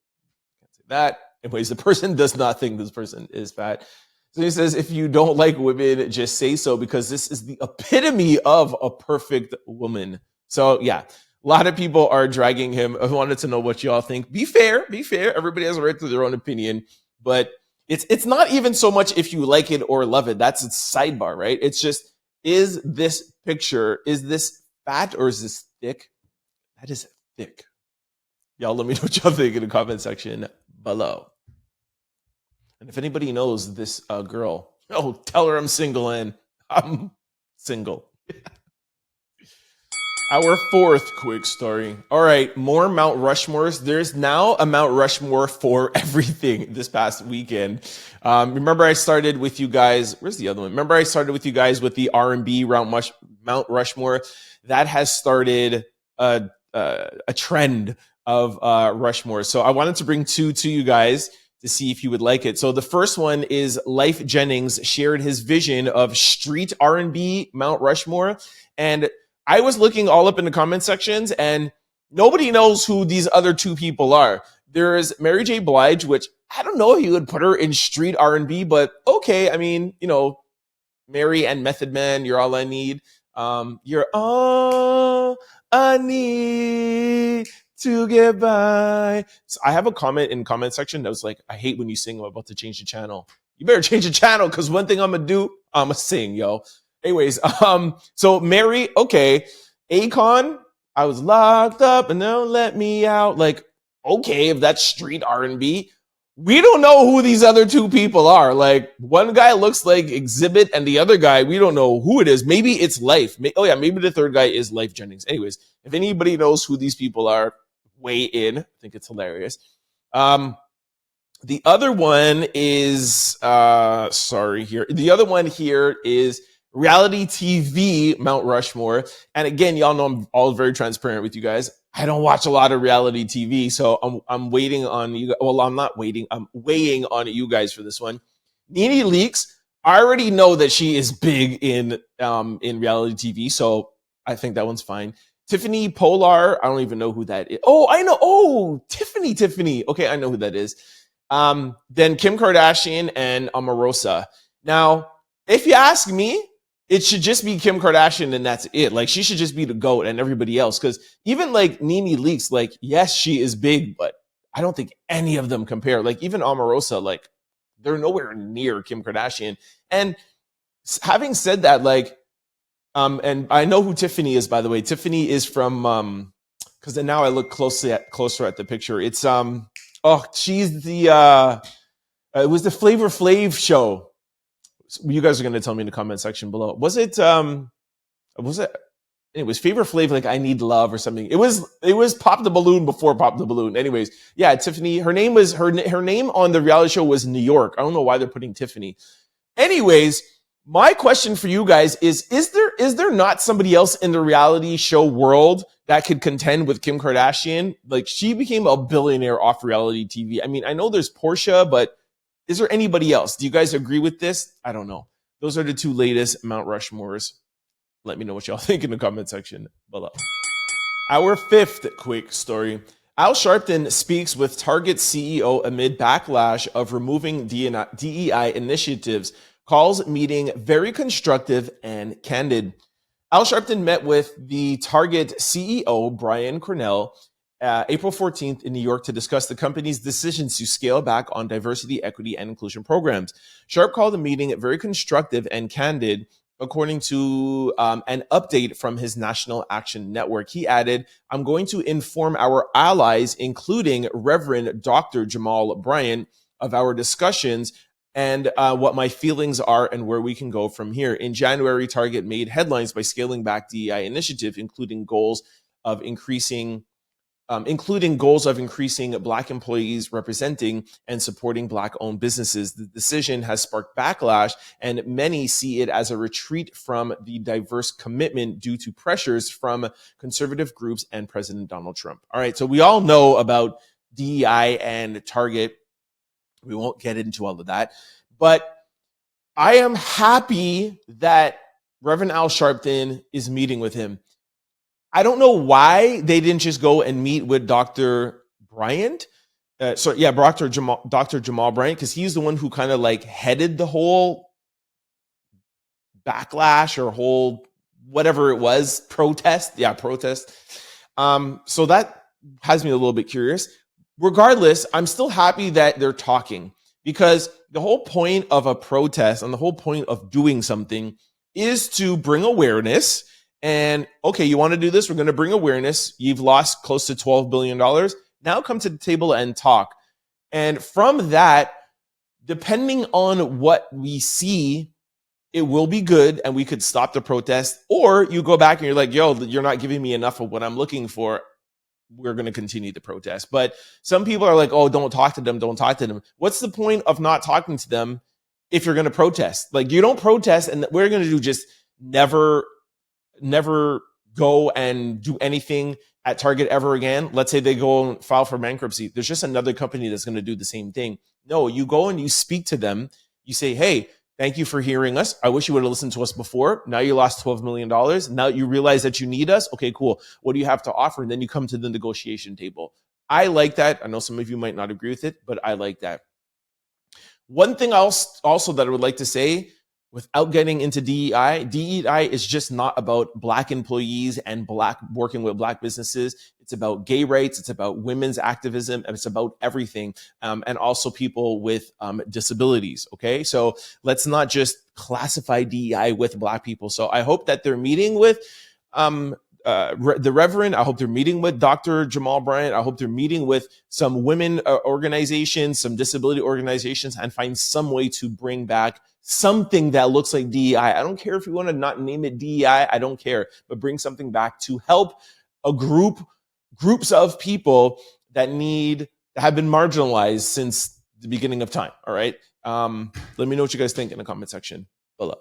can't say that. Anyways, the person does not think this person is fat. So he says, "If you don't like women, just say so, because this is the epitome of a perfect woman." So yeah, a lot of people are dragging him. I wanted to know what y'all think. Be fair. Everybody has a right to their own opinion, but it's not even so much if you like it or love it. That's its sidebar, right? It's just, is this picture, is this fat or is this thick? That is thick. Y'all let me know what y'all think in the comment section below. And if anybody knows this girl, tell her I'm single and I'm single. Our fourth quick story. All right, more Mount Rushmores. There's now a Mount Rushmore for everything this past weekend. Remember I started with you guys, where's the other one? Remember I started with you guys with the R&B Mount Rushmore. That has started a trend of Rushmore. So I wanted to bring two to you guys to see if you would like it. So the first one is Life Jennings shared his vision of street R&B Mount Rushmore. And I was looking all up in the comment sections and nobody knows who these other two people are. There's Mary J. Blige, which I don't know if you would put her in street R&B, but okay. I mean, Mary and Method Man, You're All I Need. You're all I need to get by. So I have a comment in comment section that was like, I hate when you sing, I'm about to change the channel. You better change the channel because one thing I'm going to do, I'm going to sing, yo. Anyways, so Mary, okay. Akon, I was locked up and don't let me out. Like, okay, if that's street R&B, we don't know who these other two people are. Like, one guy looks like Exhibit and the other guy, we don't know who it is. Maybe it's Life. Maybe the third guy is Life Jennings. Anyways, if anybody knows who these people are, weigh in. I think it's hilarious. The other one is, The other one here is reality TV Mount Rushmore. And again, y'all know I'm all very transparent with you guys. I don't watch a lot of reality TV, so I'm waiting on you. Well, I'm not waiting. I'm weighing on you guys for this one. Nene Leakes, I already know that she is big in reality TV, so I think that one's fine. Tiffany Polar, I don't even know who that is. Oh, I know. Oh, Tiffany. Okay, I know who that is. Then Kim Kardashian and Omarosa. Now, if you ask me, it should just be Kim Kardashian and that's it. Like, she should just be the GOAT and everybody else. Because even like Nene Leakes, like, yes, she is big, but I don't think any of them compare. Like, even Omarosa, like, they're nowhere near Kim Kardashian. And having said that, like, and I know who Tiffany is, by the way. Tiffany is from, because then now I look closer at the picture. It's, she's the, it was the Flavor Flav show. You guys are going to tell me in the comment section below. Was it Favor Flav, like I Need Love or something? It was Pop the Balloon before Pop the Balloon. Anyways, yeah, Tiffany, her name on the reality show was New York. I don't know why they're putting Tiffany. Anyways, my question for you guys is there not somebody else in the reality show world that could contend with Kim Kardashian? Like, she became a billionaire off reality TV. I mean, I know there's Portia, but is there anybody else? Do you guys agree with this? I don't know. Those are the two latest Mount Rushmores. Let me know what y'all think in the comment section below. Our fifth quick story. Al Sharpton speaks with Target CEO amid backlash of removing DEI initiatives. Calls meeting very constructive and candid. Al Sharpton met with the Target CEO, Brian Cornell, April 14th in New York to discuss the company's decisions to scale back on diversity, equity, and inclusion programs. Sharp called the meeting very constructive and candid, according to an update from his National Action Network. He added, I'm going to inform our allies, including Reverend Dr. Jamal Bryant, of our discussions and what my feelings are and where we can go from here. In January, Target made headlines by scaling back DEI initiative, including goals of increasing Black employees representing and supporting Black-owned businesses. The decision has sparked backlash, and many see it as a retreat from the diverse commitment due to pressures from conservative groups and President Donald Trump. All right, so we all know about DEI and Target. We won't get into all of that, but I am happy that Reverend Al Sharpton is meeting with him. I don't know why they didn't just go and meet with Dr. Bryant. Dr. Jamal Bryant, because he's the one who kind of like headed the whole backlash or whole whatever it was, protest. Yeah, protest. So that has me a little bit curious. Regardless, I'm still happy that they're talking, because the whole point of a protest and the whole point of doing something is to bring awareness. And okay, you want to do this? We're going to bring awareness. You've lost close to $12 billion. now come to the table and talk. And from that, depending on what we see, it will be good and we could stop the protest. Or you go back and you're like, yo, you're not giving me enough of what I'm looking for. We're going to continue the protest. But some people are like, oh, don't talk to them. Don't talk to them. What's the point of not talking to them if you're going to protest? Like, you don't protest, and we're going to do just never go and do anything at Target ever again. Let's say they go and file for bankruptcy. There's just another company that's going to do the same thing. No, you go and you speak to them. You say, hey, thank you for hearing us. I wish you would have listened to us before. Now you lost $12 million. Now you realize that you need us. Okay, cool. What do you have to offer? And then you come to the negotiation table. I like that. I know some of you might not agree with it, but I like that. One thing else also that I would like to say, without getting into DEI is just not about Black employees and working with Black businesses. It's about gay rights. It's about women's activism. And it's about everything. And also people with disabilities. Okay. So let's not just classify DEI with Black people. So I hope that they're meeting with the Reverend. I hope they're meeting with Dr. Jamal Bryant. I hope they're meeting with some women organizations, some disability organizations, and find some way to bring back something that looks like DEI. I don't care if you want to not name it DEI. I don't care, but bring something back to help groups of people that have been marginalized since the beginning of time. All right. Let me know what you guys think in the comment section below.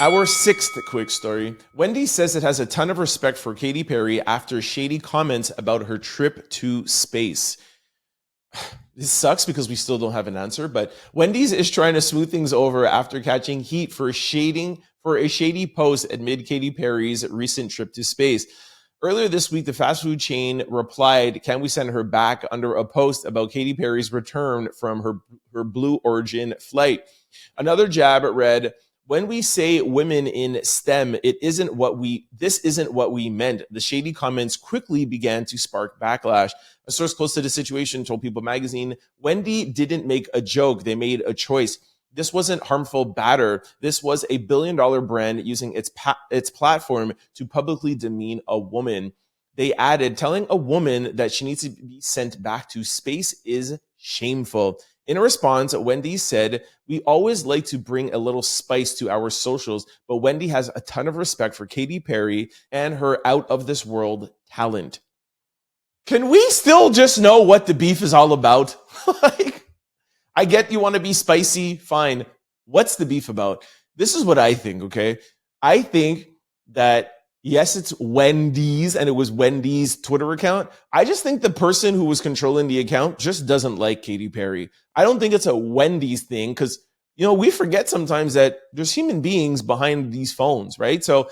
Our sixth quick story. Wendy says it has a ton of respect for Katy Perry after shady comments about her trip to space. This sucks because we still don't have an answer, but Wendy's is trying to smooth things over after catching heat for a shady post amid Katy Perry's recent trip to space. Earlier this week, the fast food chain replied, can we send her back, under a post about Katy Perry's return from her Blue Origin flight. Another jab read, when we say women in STEM, this isn't what we meant. The shady comments quickly began to spark backlash. A source close to the situation told People magazine, Wendy didn't make a joke. They made a choice. This wasn't harmful batter. This was a billion-dollar brand using its platform to publicly demean a woman. They added, telling a woman that she needs to be sent back to space is shameful. In a response, Wendy said, we always like to bring a little spice to our socials, but Wendy has a ton of respect for Katy Perry and her out-of-this-world talent. Can we still just know what the beef is all about? Like, I get you want to be spicy, fine. What's the beef about? This is what I think, okay? I think that, yes, it's Wendy's, and it was Wendy's Twitter account. I just think the person who was controlling the account just doesn't like Katy Perry. I don't think it's a Wendy's thing because, we forget sometimes that there's human beings behind these phones, right? So,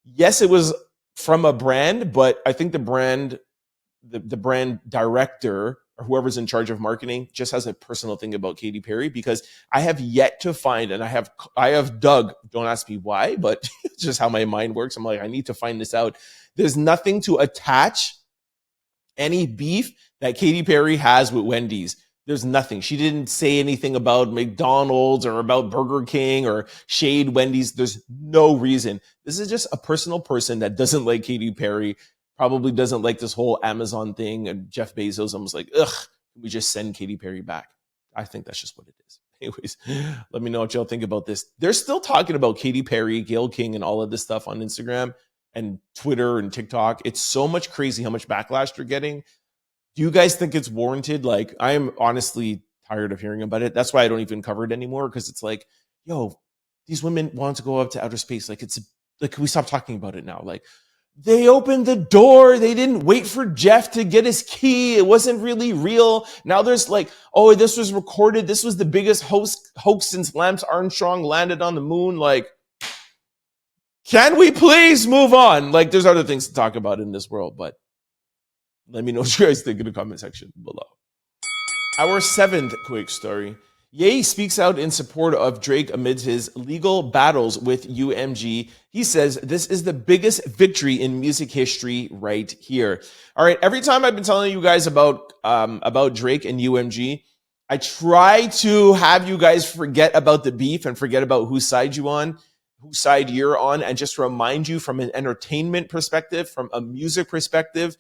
yes, it was from a brand, but I think the brand director or whoever's in charge of marketing just has a personal thing about Katy Perry, because I have yet to find, and I have dug, don't ask me why, but it's just how my mind works. I'm like, I need to find this out. There's nothing to attach any beef that Katy Perry has with Wendy's. There's nothing. She didn't say anything about McDonald's or about Burger King or shade Wendy's. There's no reason. This is just a personal person that doesn't like Katy Perry, probably doesn't like this whole Amazon thing, and Jeff Bezos. I was like, ugh, can we just send Katy Perry back? I think that's just what it is. Anyways, let me know what y'all think about this. They're still talking about Katy Perry, Gayle King, and all of this stuff on Instagram and Twitter and TikTok. It's so much crazy how much backlash they're getting. Do you guys think it's warranted? Like, I am honestly tired of hearing about it. That's why I don't even cover it anymore, because it's like, yo, these women want to go up to outer space. Like, can we stop talking about it now? Like, they opened the door. They didn't wait for Jeff to get his key. It wasn't really real. Now there's like, oh, this was recorded. This was the biggest hoax since Lance Armstrong landed on the moon. Like, can we please move on? Like, there's other things to talk about in this world, but let me know what you guys think in the comment section below. Our seventh quick story. Ye speaks out in support of Drake amid his legal battles with UMG. He says, this is the biggest victory in music history right here. All right, every time I've been telling you guys about Drake and UMG, I try to have you guys forget about the beef and forget about whose side you're on, and just remind you from an entertainment perspective, from a music perspective,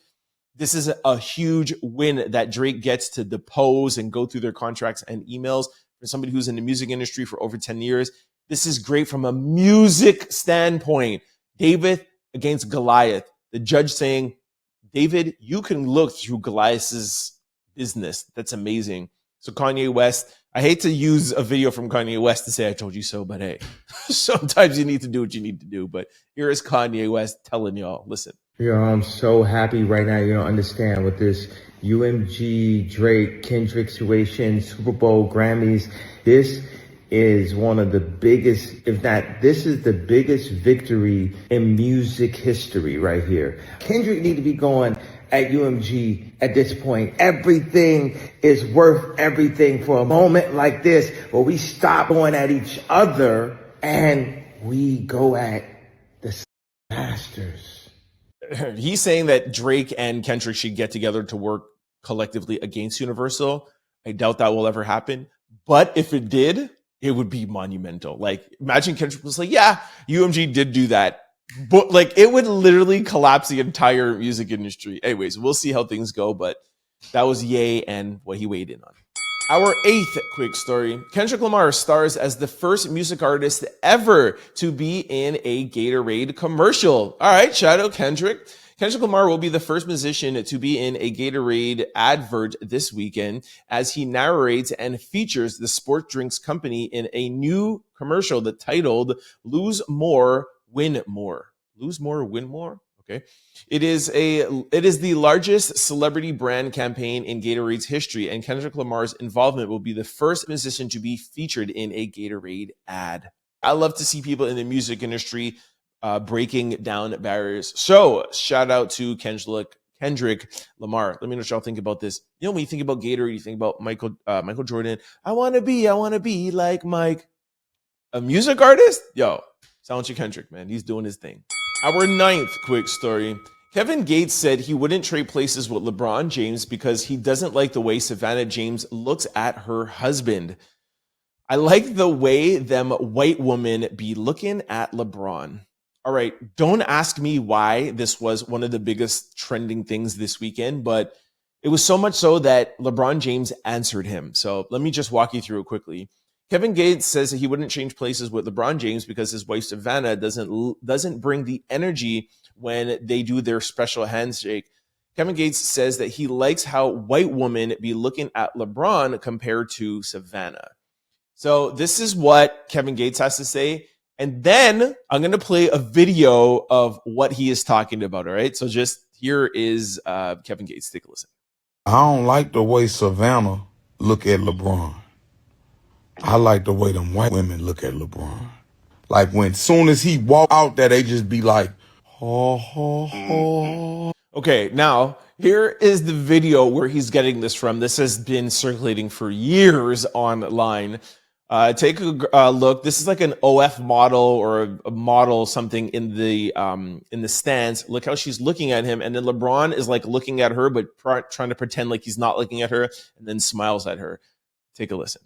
This is a huge win that Drake gets to depose and go through their contracts and emails. For somebody who's in the music industry for over 10 years, this is great from a music standpoint. David against Goliath. The judge saying, David, you can look through Goliath's business. That's amazing. So Kanye West, I hate to use a video from Kanye West to say I told you so, but hey, sometimes you need to do what you need to do. But here is Kanye West telling y'all, listen. I'm so happy right now. You don't understand with this UMG, Drake, Kendrick situation, Super Bowl, Grammys. This is one of the biggest, if not, this is the biggest victory in music history right here. Kendrick need to be going at UMG at this point. Everything is worth everything for a moment like this where we stop going at each other and we go at the masters. He's saying that Drake and Kendrick should get together to work collectively against Universal. I doubt that will ever happen. But if it did, it would be monumental. Like, imagine Kendrick was like, yeah, UMG did do that. But like, it would literally collapse the entire music industry. Anyways, we'll see how things go. But that was Ye and what he weighed in on. Our 8th quick story. Kendrick Lamar stars as the first music artist ever to be in a Gatorade commercial. All right, shout out Kendrick. Kendrick Lamar will be the first musician to be in a Gatorade advert this weekend as he narrates and features the sport drinks company in a new commercial that titled Lose More, Win More. Lose More, Win More? Okay. It is the largest celebrity brand campaign in Gatorade's history, and Kendrick Lamar's involvement will be the first musician to be featured in a Gatorade ad. I love to see people in the music industry breaking down barriers. So shout out to Kendrick Lamar. Let me know what y'all think about this. You know, when you think about Gatorade, you think about Michael Jordan. I want to be like Mike. A music artist? Yo, sound to Kendrick, man. He's doing his thing. Our 9th quick story. Kevin Gates said he wouldn't trade places with LeBron James because he doesn't like the way Savannah James looks at her husband. I like the way them white women be looking at LeBron. All right, don't ask me why this was one of the biggest trending things this weekend, but it was so much so that LeBron James answered him. So let me just walk you through it quickly. Kevin Gates says that he wouldn't change places with LeBron James because his wife Savannah doesn't bring the energy when they do their special handshake. Kevin Gates says that he likes how white women be looking at LeBron compared to Savannah. So this is what Kevin Gates has to say. And then I'm going to play a video of what he is talking about. All right. So just here is Kevin Gates. Take a listen. I don't like the way Savannah look at LeBron. I like the way them white women look at LeBron. Like when soon as he walk out there, they just be like, ho, ho, ho. Okay, now here is the video where he's getting this from. This has been circulating for years online. Take a look. This is like an OF model or a model something in the stands. Look how she's looking at him, and then LeBron is like looking at her, but trying to pretend like he's not looking at her, and then smiles at her. Take a listen.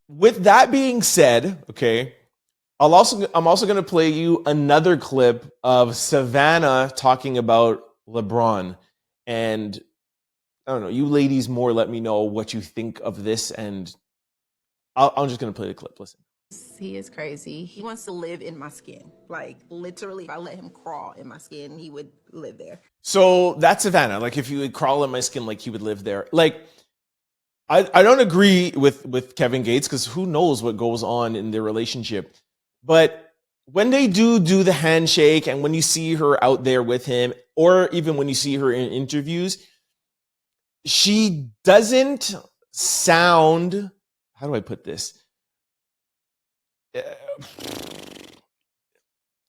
With that being said, okay, I'm also going to play you another clip of Savannah talking about LeBron. And I don't know, you ladies more let me know what you think of this. And I'm just going to play the clip. Listen. He is crazy. He wants to live in my skin. Like, literally, if I let him crawl in my skin, he would live there. So that's Savannah. Like, if you would crawl in my skin, like, he would live there. Like, I don't agree with Kevin Gates because who knows what goes on in their relationship. But when they do the handshake and when you see her out there with him, or even when you see her in interviews, she doesn't sound, how do I put this?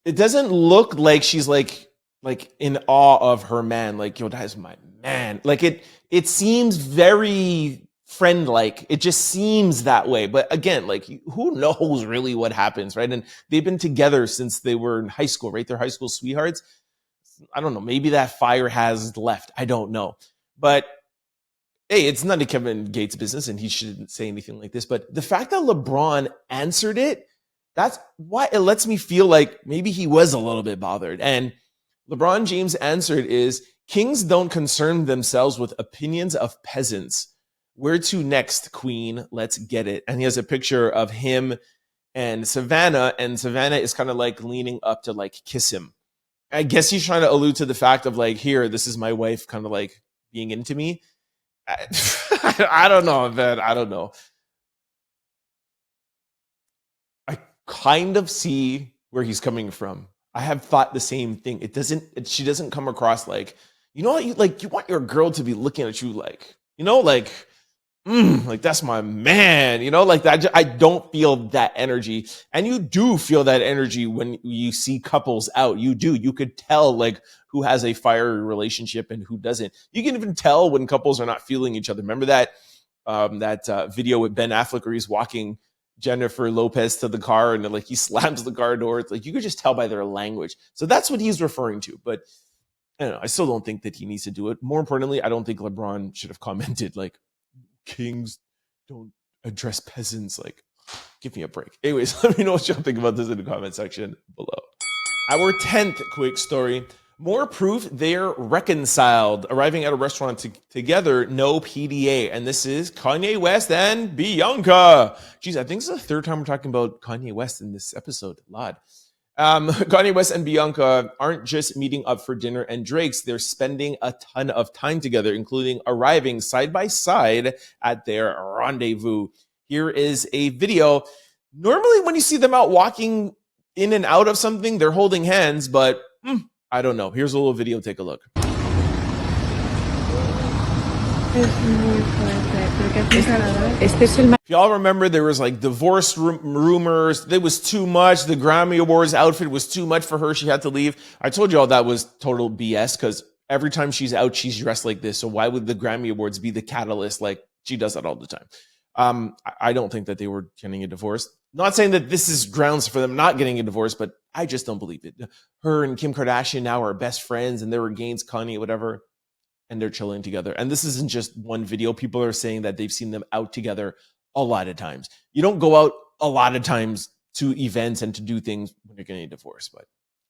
It doesn't look like she's like in awe of her man. Like, yo, that is my man. Like it seems very friend-like. It just seems that way. But again, like, who knows really what happens, right? And they've been together since they were in high school, right? They're high school sweethearts. I don't know. Maybe that fire has left. I don't know. But hey, it's none of Kevin Gates' business, and he shouldn't say anything like this. But the fact that LeBron answered it, that's why it lets me feel like maybe he was a little bit bothered. And LeBron James answered is, kings don't concern themselves with opinions of peasants. Where to next, queen? Let's get it. And he has a picture of him and Savannah is kind of like leaning up to like kiss him. I guess he's trying to allude to the fact of like, here, this is my wife kind of like being into me. I don't know, man. I don't know. I kind of see where he's coming from. I have thought the same thing. She doesn't come across like, you know, you want your girl to be looking at you like, you know, like that's my man, you know, like that. I don't feel that energy. And you do feel that energy when you see couples out. You do. You could tell like who has a fiery relationship and who doesn't. You can even tell when couples are not feeling each other. Remember that video with Ben Affleck where he's walking Jennifer Lopez to the car and like he slams the car door. It's like you could just tell by their language. So that's what he's referring to. But I don't know. I still don't think that he needs to do it. More importantly, I don't think LeBron should have commented like, kings don't address peasants. Like, give me a break. Anyways, let me know what y'all think about this in the comment section below. Our 10th quick story. More proof they're reconciled. Arriving at a restaurant together, no PDA. And this is Kanye West and Bianca. Jeez, I think this is the third time we're talking about Kanye West in this episode. A lot. Kanye West and Bianca aren't just meeting up for dinner and drinks. They're spending a ton of time together, including arriving side by side at their rendezvous. Here is a video. Normally, when you see them out walking in and out of something, they're holding hands, but I don't know. Here's a little video. Take a look. If y'all remember, there was like divorce rumors. There was too much. The Grammy Awards outfit was too much for her. She had to leave. I told you all that was total BS because every time she's out, she's dressed like this. So why would the Grammy Awards be the catalyst? Like she does that all the time. I don't think that they were getting a divorce. Not saying that this is grounds for them not getting a divorce, but I just don't believe it. Her and Kim Kardashian now are best friends and they were against Kanye, whatever. And they're chilling together. And this isn't just one video. People are saying that they've seen them out together a lot of times. You don't go out a lot of times to events and to do things when you're getting a divorce, but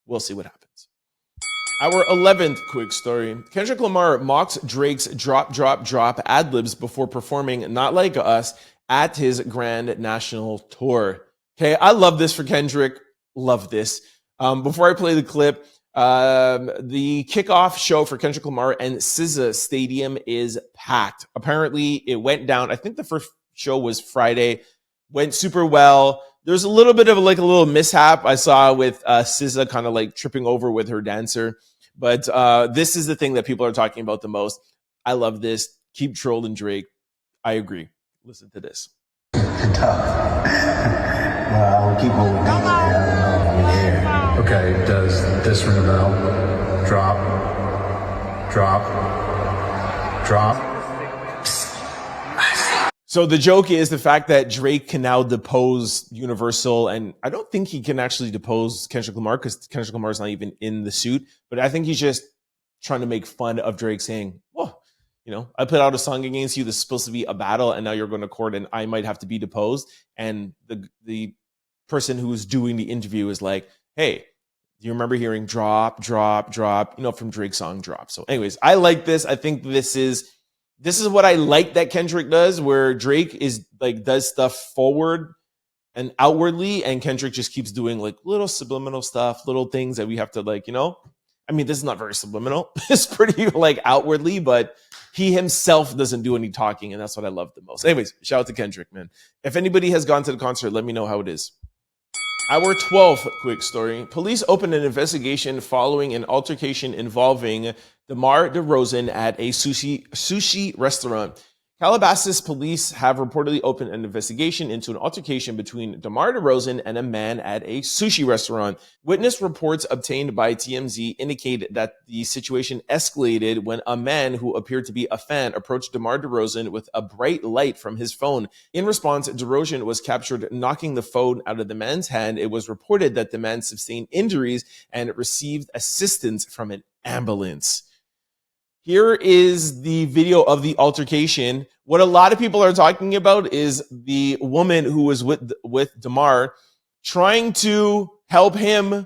we'll see what happens. Our 11th quick story. Kendrick Lamar mocks Drake's drop, drop, drop ad-libs before performing Not Like Us at his grand national tour. Okay, I love this for Kendrick. Love this. Before I play the clip, the kickoff show for Kendrick Lamar and SZA Stadium is packed. Apparently, it went down. I think the first show was Friday. Went super well. There's a little bit of a little mishap I saw with SZA kind of like tripping over with her dancer. But this is the thing that people are talking about the most. I love this. Keep trolling Drake. I agree. Listen to this. Tough. Well, I will keep moving. Yeah. Okay, does this ring a bell? Drop. So the joke is the fact that Drake can now depose Universal, and I don't think he can actually depose Kendrick Lamar because Kendrick Lamar is not even in the suit, but I think he's just trying to make fun of Drake saying, "Whoa, you know, I put out a song against you. This is supposed to be a battle, and now you're going to court, and I might have to be deposed." And the person who was doing the interview is like, "Hey, do you remember hearing drop, drop, drop, you know, from Drake's song Drop?" So anyways, I like this. I think this is what I like that Kendrick does, where Drake is like does stuff forward and outwardly, and Kendrick just keeps doing like little subliminal stuff, little things that we have to like, you know. I mean, this is not very subliminal. It's pretty like outwardly, but he himself doesn't do any talking, and that's what I love the most. Anyways, shout out to Kendrick, man. If anybody has gone to the concert, let me know how it is. Our 12th quick story. Police opened an investigation following an altercation involving DeMar DeRozan at a sushi restaurant. Calabasas police have reportedly opened an investigation into an altercation between DeMar DeRozan and a man at a sushi restaurant. Witness reports obtained by Th&g indicate that the situation escalated when a man who appeared to be a fan approached DeMar DeRozan with a bright light from his phone. In response, DeRozan was captured knocking the phone out of the man's hand. It was reported that the man sustained injuries and received assistance from an ambulance. Here is the video of the altercation. What a lot of people are talking about is the woman who was with DeMar trying to help him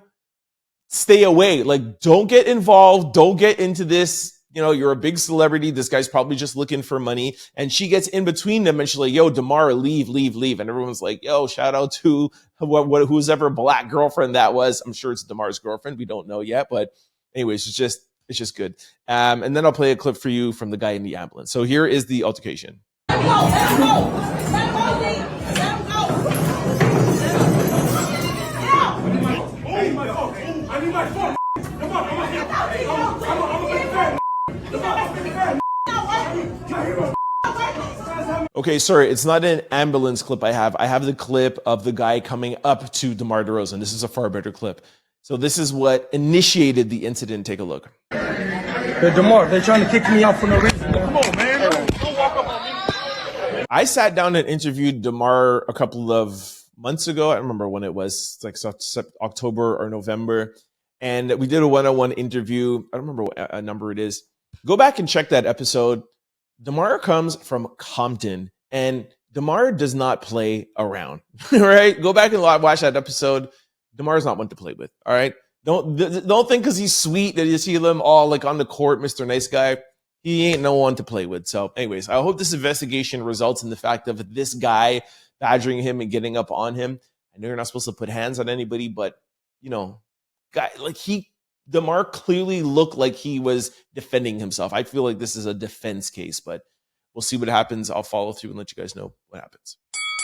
stay away. Like, don't get involved. Don't get into this. You know, you're a big celebrity. This guy's probably just looking for money. And she gets in between them and she's like, yo, DeMar, leave. And everyone's like, yo, shout out to who's ever black girlfriend that was. I'm sure it's DeMar's girlfriend. We don't know yet. But anyways, it's just good. And then I'll play a clip for you from the guy in the ambulance. So here is the altercation. Okay, sorry, it's not an ambulance clip I have. I have the clip of the guy coming up to DeMar DeRozan. This is a far better clip. So this is what initiated the incident. Take a look. Hey, DeMar, they're trying to kick me out for no reason. Come on, man. Don't walk up on me. I sat down and interviewed DeMar a couple of months ago. I don't remember when it was. It's like October or November. And we did a one-on-one interview. I don't remember what number it is. Go back and check that episode. DeMar comes from Compton, and DeMar does not play around. All right? Go back and watch that episode. DeMar's not one to play with. All right? Don't think because he's sweet that you see them all like on the court, Mr. Nice Guy. He ain't no one to play with. So anyways, I hope this investigation results in the fact of this guy badgering him and getting up on him. I know you're not supposed to put hands on anybody, but you know, DeMar clearly looked like he was defending himself. I feel like this is a defense case, but we'll see what happens. I'll follow through and let you guys know what happens.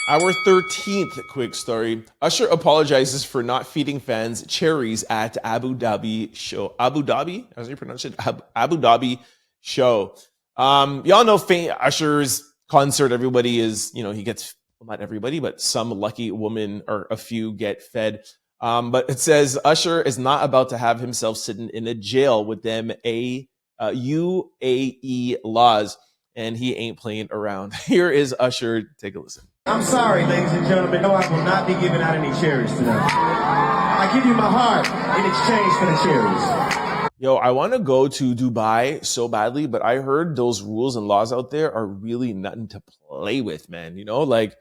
Our 13th quick story. Usher apologizes for not feeding fans cherries at Abu Dhabi show. Abu Dhabi? How's you pronounce it? Abu Dhabi show. Y'all know Usher's concert. Everybody is, he gets, well, not everybody, but some lucky woman or a few get fed. But it says Usher is not about to have himself sitting in a jail with them UAE laws, and he ain't playing around. Here is Usher. Take a listen. I'm sorry, ladies and gentlemen. No, I will not be giving out any cherries tonight. I give you my heart in exchange for the cherries. Yo, I want to go to Dubai so badly, but I heard those rules and laws out there are really nothing to play with, man. Like,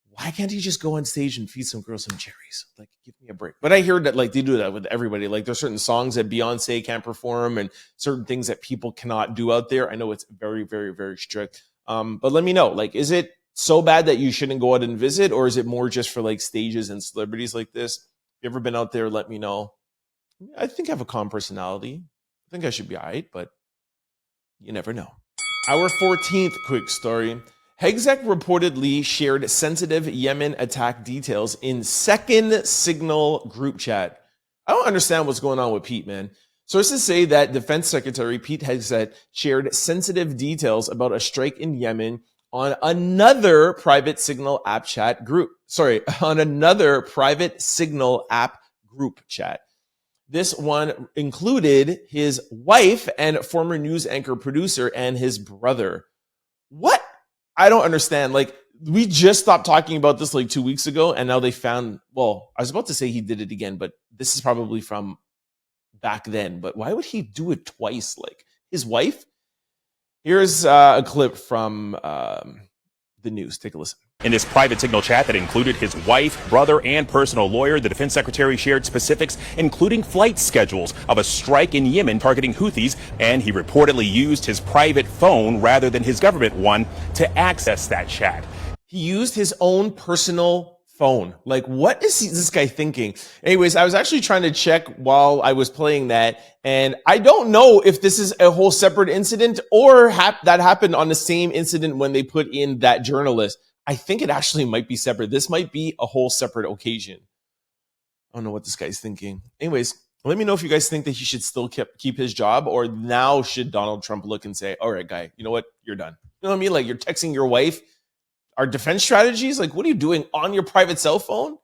why can't he just go on stage and feed some girls some cherries? Like, give me a break. But I hear that, like, they do that with everybody. Like, there's certain songs that Beyonce can't perform and certain things that people cannot do out there. I know it's very, very, very strict. But let me know, like, is it so bad that you shouldn't go out and visit, or is it more just for like stages and celebrities like this? If you've ever been out there, let me know. I think I have a calm personality. I think I should be all right, but you never know. Our 14th quick story. Hegseth reportedly shared sensitive Yemen attack details in second Signal group chat. I don't understand what's going on with Pete, man. Sources say that Defense Secretary Pete Hegseth shared sensitive details about a strike in Yemen on another private Signal app chat group. On another private Signal app group chat. This one included his wife and former news anchor producer and his brother. What? I don't understand. Like, we just stopped talking about this like 2 weeks ago, and now they found, well, I was about to say he did it again, but this is probably from back then. But why would he do it twice? Like, his wife? Here's a clip from the news. Take a listen. In this private Signal chat that included his wife, brother, and personal lawyer, the defense secretary shared specifics, including flight schedules of a strike in Yemen targeting Houthis, and he reportedly used his private phone rather than his government one to access that chat. He used his own personal phone. Like, what is this guy thinking? Anyways, I was actually trying to check while I was playing that, and I don't know if this is a whole separate incident or that happened on the same incident when they put in that journalist. I think it actually might be separate. This might be a whole separate occasion. I don't know what this guy's thinking. Anyways, let me know if you guys think that he should still keep his job, or now should Donald Trump look and say, all right, guy, you know what? You're done. You know what I mean? Like you're texting your wife. Our defense strategies, like what are you doing on your private cell phone?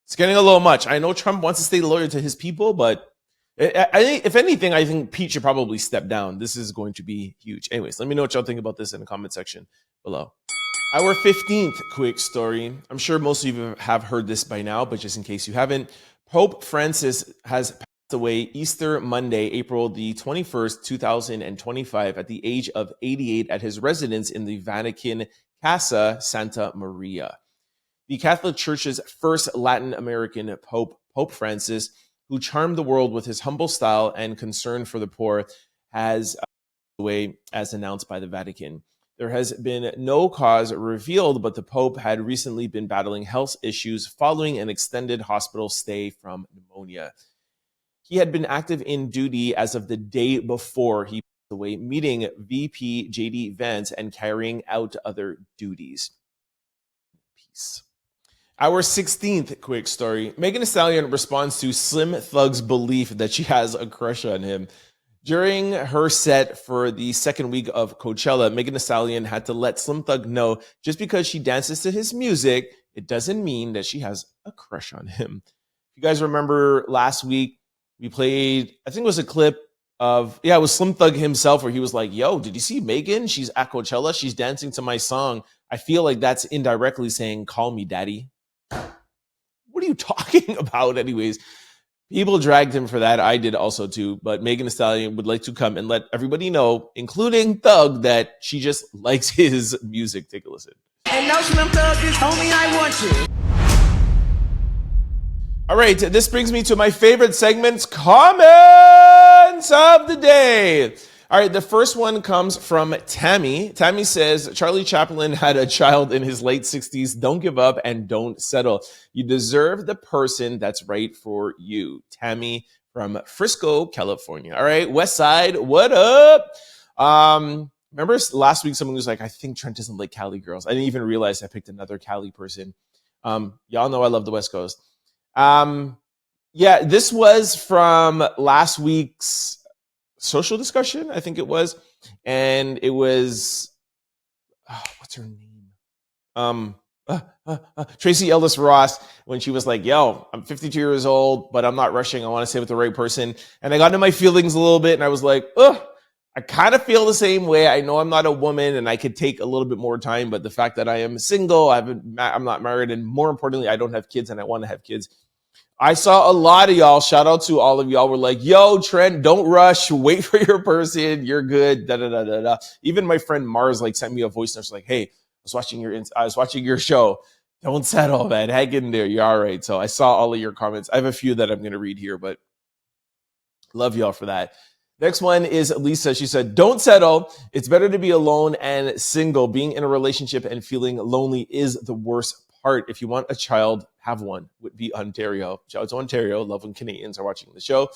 It's getting a little much. I know Trump wants to stay loyal to his people, but I think, if anything, I think Pete should probably step down. This is going to be huge. Anyways, let me know what y'all think about this in the comment section below. Our 15th quick story. I'm sure most of you have heard this by now, but just in case you haven't, Pope Francis has passed away Easter Monday, April the 21st, 2025, at the age of 88 at his residence in the Vatican Casa Santa Maria. The Catholic Church's first Latin American Pope, Pope Francis, who charmed the world with his humble style and concern for the poor, has passed away as announced by the Vatican. There has been no cause revealed, but the Pope had recently been battling health issues following an extended hospital stay from pneumonia. He had been active in duty as of the day before he passed away, meeting VP J.D. Vance and carrying out other duties. Peace. Our 16th quick story. Megan Thee Stallion responds to Slim Thug's belief that she has a crush on him. During her set for the second week of Coachella, Megan Thee Stallion had to let Slim Thug know just because she dances to his music, it doesn't mean that she has a crush on him. If you guys remember last week, we played, I think it was a clip of, it was Slim Thug himself where he was like, yo, did you see Megan? She's at Coachella. She's dancing to my song. I feel like that's indirectly saying, call me daddy. What are you talking about anyways? People dragged him for that. I did also too. But Megan Thee Stallion would like to come and let everybody know, including Thug, that she just likes his music. Take a listen. And no Slim Thug just told me I want you. All right, this brings me to my favorite segments, comments of the day. All right, the first one comes from Tammy. Tammy says, Charlie Chaplin had a child in his late 60s. Don't give up and don't settle. You deserve the person that's right for you. Tammy from Frisco, California. All right, West Side, what up? Remember last week someone was like, I think Trent doesn't like Cali girls. I didn't even realize I picked another Cali person. Y'all know I love the West Coast. This was from last week's social discussion, I think it was, and it was what's her name? Tracy Ellis Ross, when she was like, yo, I'm 52 years old, but I'm not rushing. I want to stay with the right person. And I got into my feelings a little bit, and I was like, I kind of feel the same way. I know I'm not a woman, and I could take a little bit more time, but the fact that I am single, I'm not married, and more importantly, I don't have kids, and I want to have kids. I saw a lot of y'all, shout out to all of y'all, were like, yo, Trent, don't rush, wait for your person, you're good, da-da-da-da-da. Even my friend Mars sent me a voice note, like, hey, I was watching your show. Don't settle, man, hang in there, you're all right. So I saw all of your comments. I have a few that I'm going to read here, but love y'all for that. Next one is Lisa. She said, don't settle. It's better to be alone and single. Being in a relationship and feeling lonely is the worst part. If you want a child, have one. Would be Ontario. Shout out to Ontario. Love when Canadians are watching the show.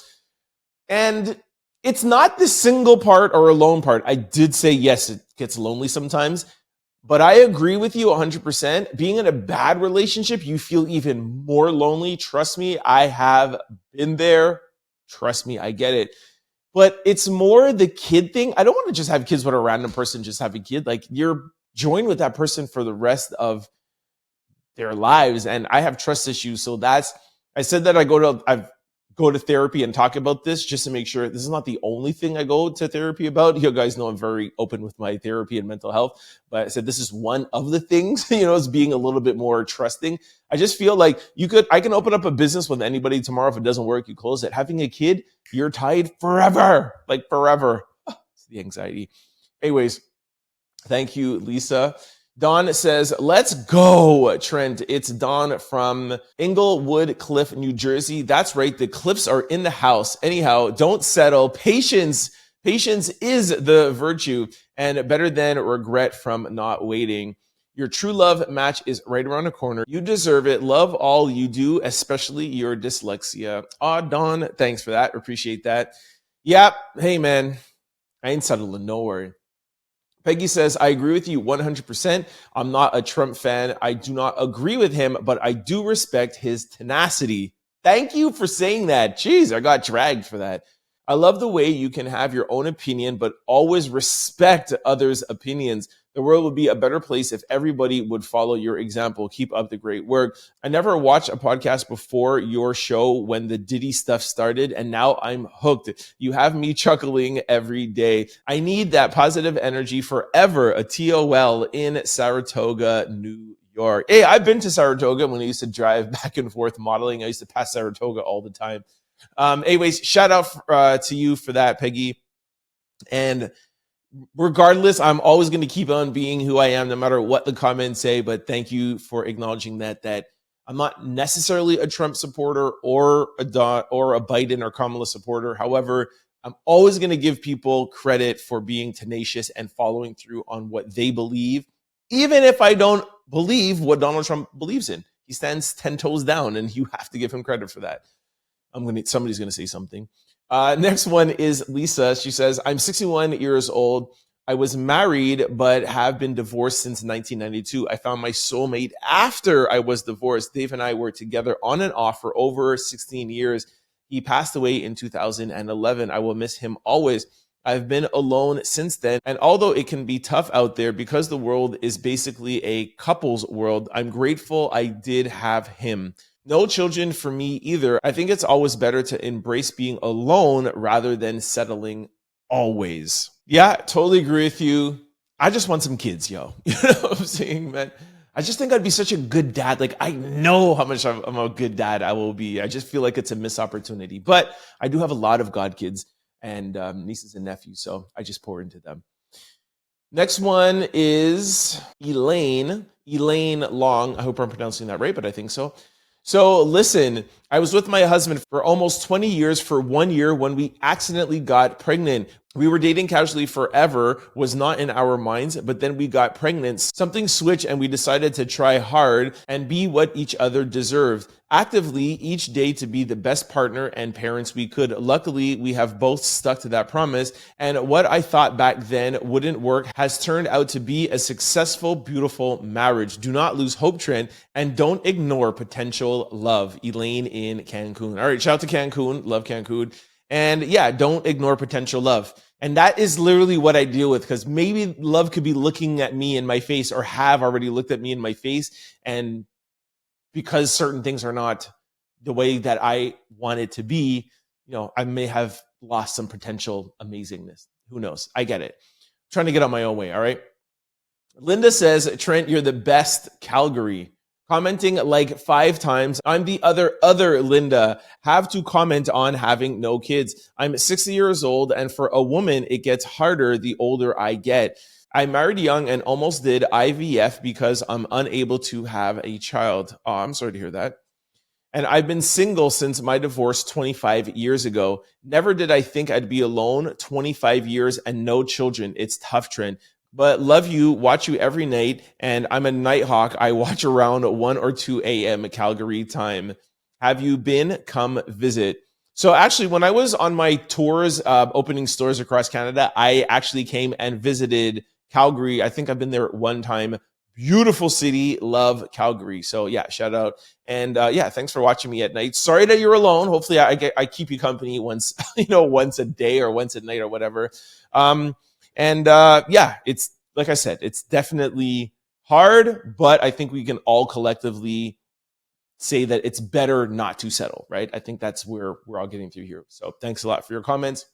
And it's not the single part or alone part. I did say, yes, it gets lonely sometimes, but I agree with you 100%. Being in a bad relationship, you feel even more lonely. Trust me, I have been there. Trust me, I get it. But it's more the kid thing. I don't want to just have kids with a random person, just have a kid. Like, you're joined with that person for the rest of their lives. And I have trust issues. So I said that I go to therapy and talk about this just to make sure this is not the only thing I go to therapy about. You guys know I'm very open with my therapy and mental health, but I said this is one of the things, is being a little bit more trusting. I just feel like I can open up a business with anybody tomorrow. If it doesn't work, you close it. Having a kid, you're tied forever, like forever. It's the anxiety. Anyways, thank you, Lisa. Dawn says, let's go, Trent. It's Dawn from Inglewood Cliff, New Jersey. That's right. The Cliffs are in the house. Anyhow, don't settle. Patience is the virtue, and better than regret from not waiting. Your true love match is right around the corner. You deserve it. Love all you do, especially your dyslexia. Dawn, thanks for that. Appreciate that. Yep. Hey, man, I ain't settling. No worry. Peggy says, I agree with you 100%. I'm not a Trump fan. I do not agree with him, but I do respect his tenacity. Thank you for saying that. Jeez, I got dragged for that. I love the way you can have your own opinion, but always respect others' opinions. The world would be a better place if everybody would follow your example. Keep up the great work. I never watched a podcast before your show when the Diddy stuff started, and now I'm hooked. You have me chuckling every day. I need that positive energy forever. A TOL in Saratoga, New York. Hey, I've been to Saratoga when I used to drive back and forth modeling. I used to pass Saratoga all the time. Anyways, shout out to you for that, Peggy. And regardless, I'm always going to keep on being who I am, no matter what the comments say. But thank you for acknowledging that I'm not necessarily a Trump supporter or a Biden or Kamala supporter. However, I'm always going to give people credit for being tenacious and following through on what they believe, even if I don't believe what Donald Trump believes in. He stands 10 toes down, and you have to give him credit for that. Somebody's going to say something. Next one is Lisa. She says, I'm 61 years old. I was married, but have been divorced since 1992. I found my soulmate after I was divorced. Dave and I were together on and off for over 16 years. He passed away in 2011. I will miss him always. I've been alone since then. And although it can be tough out there because the world is basically a couple's world, I'm grateful I did have him. No children for me either. I think it's always better to embrace being alone rather than settling always. Yeah, totally agree with you. I just want some kids, yo. You know what I'm saying, man? I just think I'd be such a good dad. Like, I know how much I'm a good dad I will be. I just feel like it's a missed opportunity. But I do have a lot of god kids and nieces and nephews, so I just pour into them. Next one is Elaine Long. I hope I'm pronouncing that right, but I think so. So listen, I was with my husband for almost 20 years for 1 year when we accidentally got pregnant. We were dating casually forever, was not in our minds, but then we got pregnant. Something switched and we decided to try hard and be what each other deserved. Actively each day to be the best partner and parents we could. Luckily, we have both stuck to that promise. And what I thought back then wouldn't work has turned out to be a successful, beautiful marriage. Do not lose hope, Trent, and don't ignore potential love. Elaine in Cancun. All right, shout out to Cancun. Love Cancun. And yeah, don't ignore potential love. And that is literally what I deal with, because maybe love could be looking at me in my face or have already looked at me in my face. And because certain things are not the way that I want it to be, you know, I may have lost some potential amazingness. Who knows? I get it. I'm trying to get on my own way. All right. Linda says, Trent, you're the best. Calgary. Commenting like 5 times. I'm the other Linda. Have to comment on having no kids. I'm 60 years old, and for a woman, it gets harder the older I get. I married young and almost did IVF because I'm unable to have a child. Oh, I'm sorry to hear that. And I've been single since my divorce 25 years ago. Never did I think I'd be alone. 25 years and no children. It's tough, Trent. But love you, watch you every night, and I'm a nighthawk. I watch around 1 or 2 a.m. Calgary time. Have you been? Come visit. So actually, when I was on my tours, opening stores across Canada, I actually came and visited Calgary. I think I've been there one time. Beautiful city. Love Calgary. So yeah, shout out. And yeah, thanks for watching me at night. Sorry that you're alone. Hopefully I keep you company once a day or once at night or whatever. And yeah, it's like I said, it's definitely hard, but I think we can all collectively say that it's better not to settle, right? I think that's where we're all getting through here. So thanks a lot for your comments.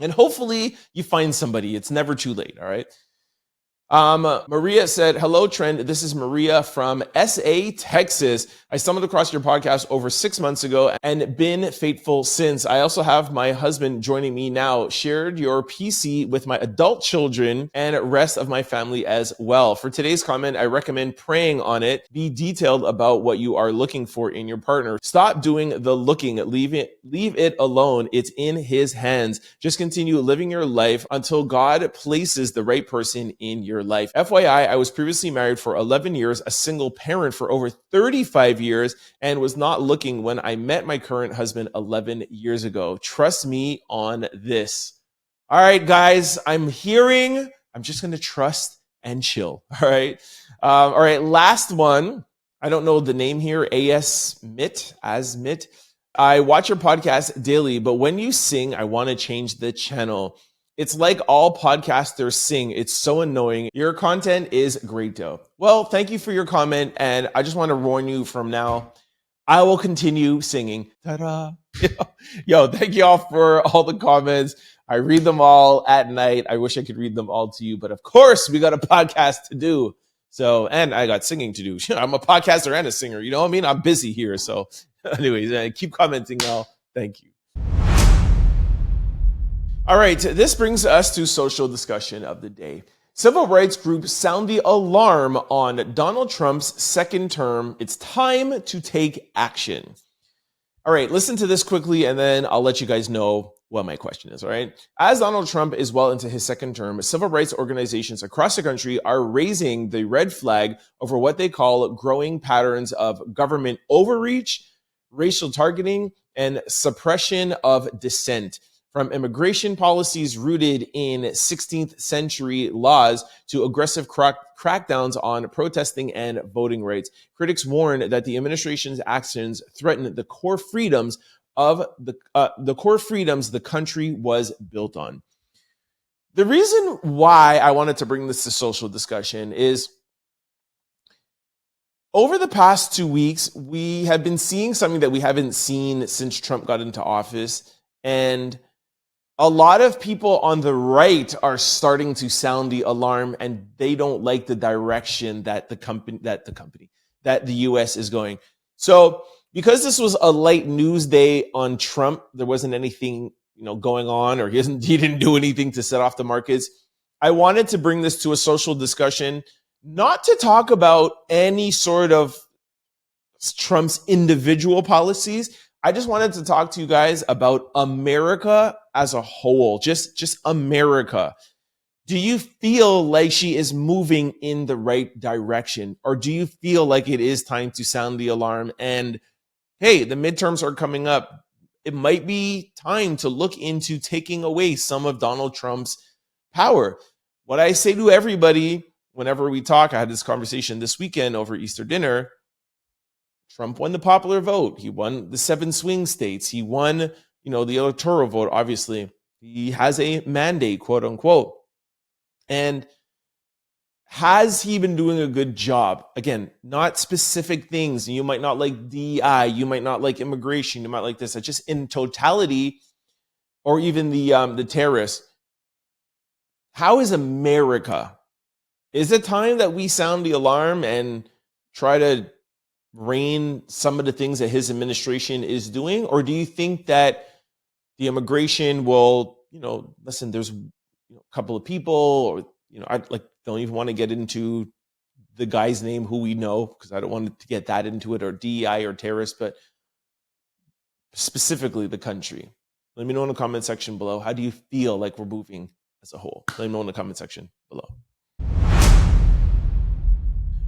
And hopefully you find somebody. It's never too late, all right? Maria said, hello, Trent. This is Maria from SA, Texas. I stumbled across your podcast over 6 months ago and been faithful since. I also have my husband joining me now. Shared your PC with my adult children and rest of my family as well. For today's comment, I recommend praying on it. Be detailed about what you are looking for in your partner. Stop doing the looking. Leave it alone. It's in his hands. Just continue living your life until God places the right person in your life. FYI, I was previously married for 11 years, a single parent for over 35 years, and was not looking when I met my current husband 11 years ago. Trust me on this. All right, guys, I'm just going to trust and chill. All right. All right. Last one. I don't know the name here. Asmit. I watch your podcast daily, but when you sing, I want to change the channel. It's like all podcasters sing. It's so annoying. Your content is great, though. Well, thank you for your comment. And I just want to warn you from now, I will continue singing. Ta-da. Yo, thank you all for all the comments. I read them all at night. I wish I could read them all to you. But of course, we got a podcast to do. So, and I got singing to do. I'm a podcaster and a singer. You know what I mean? I'm busy here. So anyways, keep commenting now. Thank you. All right, this brings us to social discussion of the day. Civil rights groups sound the alarm on Donald Trump's second term. It's time to take action. All right, listen to this quickly, and then I'll let you guys know what my question is, all right? As Donald Trump is well into his second term, civil rights organizations across the country are raising the red flag over what they call growing patterns of government overreach, racial targeting, and suppression of dissent. From immigration policies rooted in 16th century laws to aggressive crackdowns on protesting and voting rights, critics warn that the administration's actions threaten the core freedoms of the country was built on. The reason why I wanted to bring this to social discussion is over the past 2 weeks, we have been seeing something that we haven't seen since Trump got into office, and a lot of people on the right are starting to sound the alarm, and they don't like the direction that the US is going. So because this was a light news day on Trump, there wasn't anything, going on, or he didn't do anything to set off the markets. I wanted to bring this to a social discussion, not to talk about any sort of Trump's individual policies. I just wanted to talk to you guys about America as a whole, just America. Do you feel like she is moving in the right direction? Or do you feel like it is time to sound the alarm? And hey, the midterms are coming up. It might be time to look into taking away some of Donald Trump's power. What I say to everybody whenever we talk, I had this conversation this weekend over Easter dinner. Trump won the popular vote. He won the 7 swing states. He won, the electoral vote, obviously. He has a mandate, quote unquote. And has he been doing a good job? Again, not specific things. You might not like DEI. You might not like immigration. You might like this. Just in totality, or even the terrorists. How is America? Is it time that we sound the alarm and try to rein some of the things that his administration is doing? Or do you think that the immigration will, listen, there's a couple of people, or, I don't even want to get into the guy's name who we know, because I don't want to get that into it, or DEI or terrorists, but specifically the country. Let me know in the comment section below. How do you feel like we're moving as a whole? Let me know in the comment section below.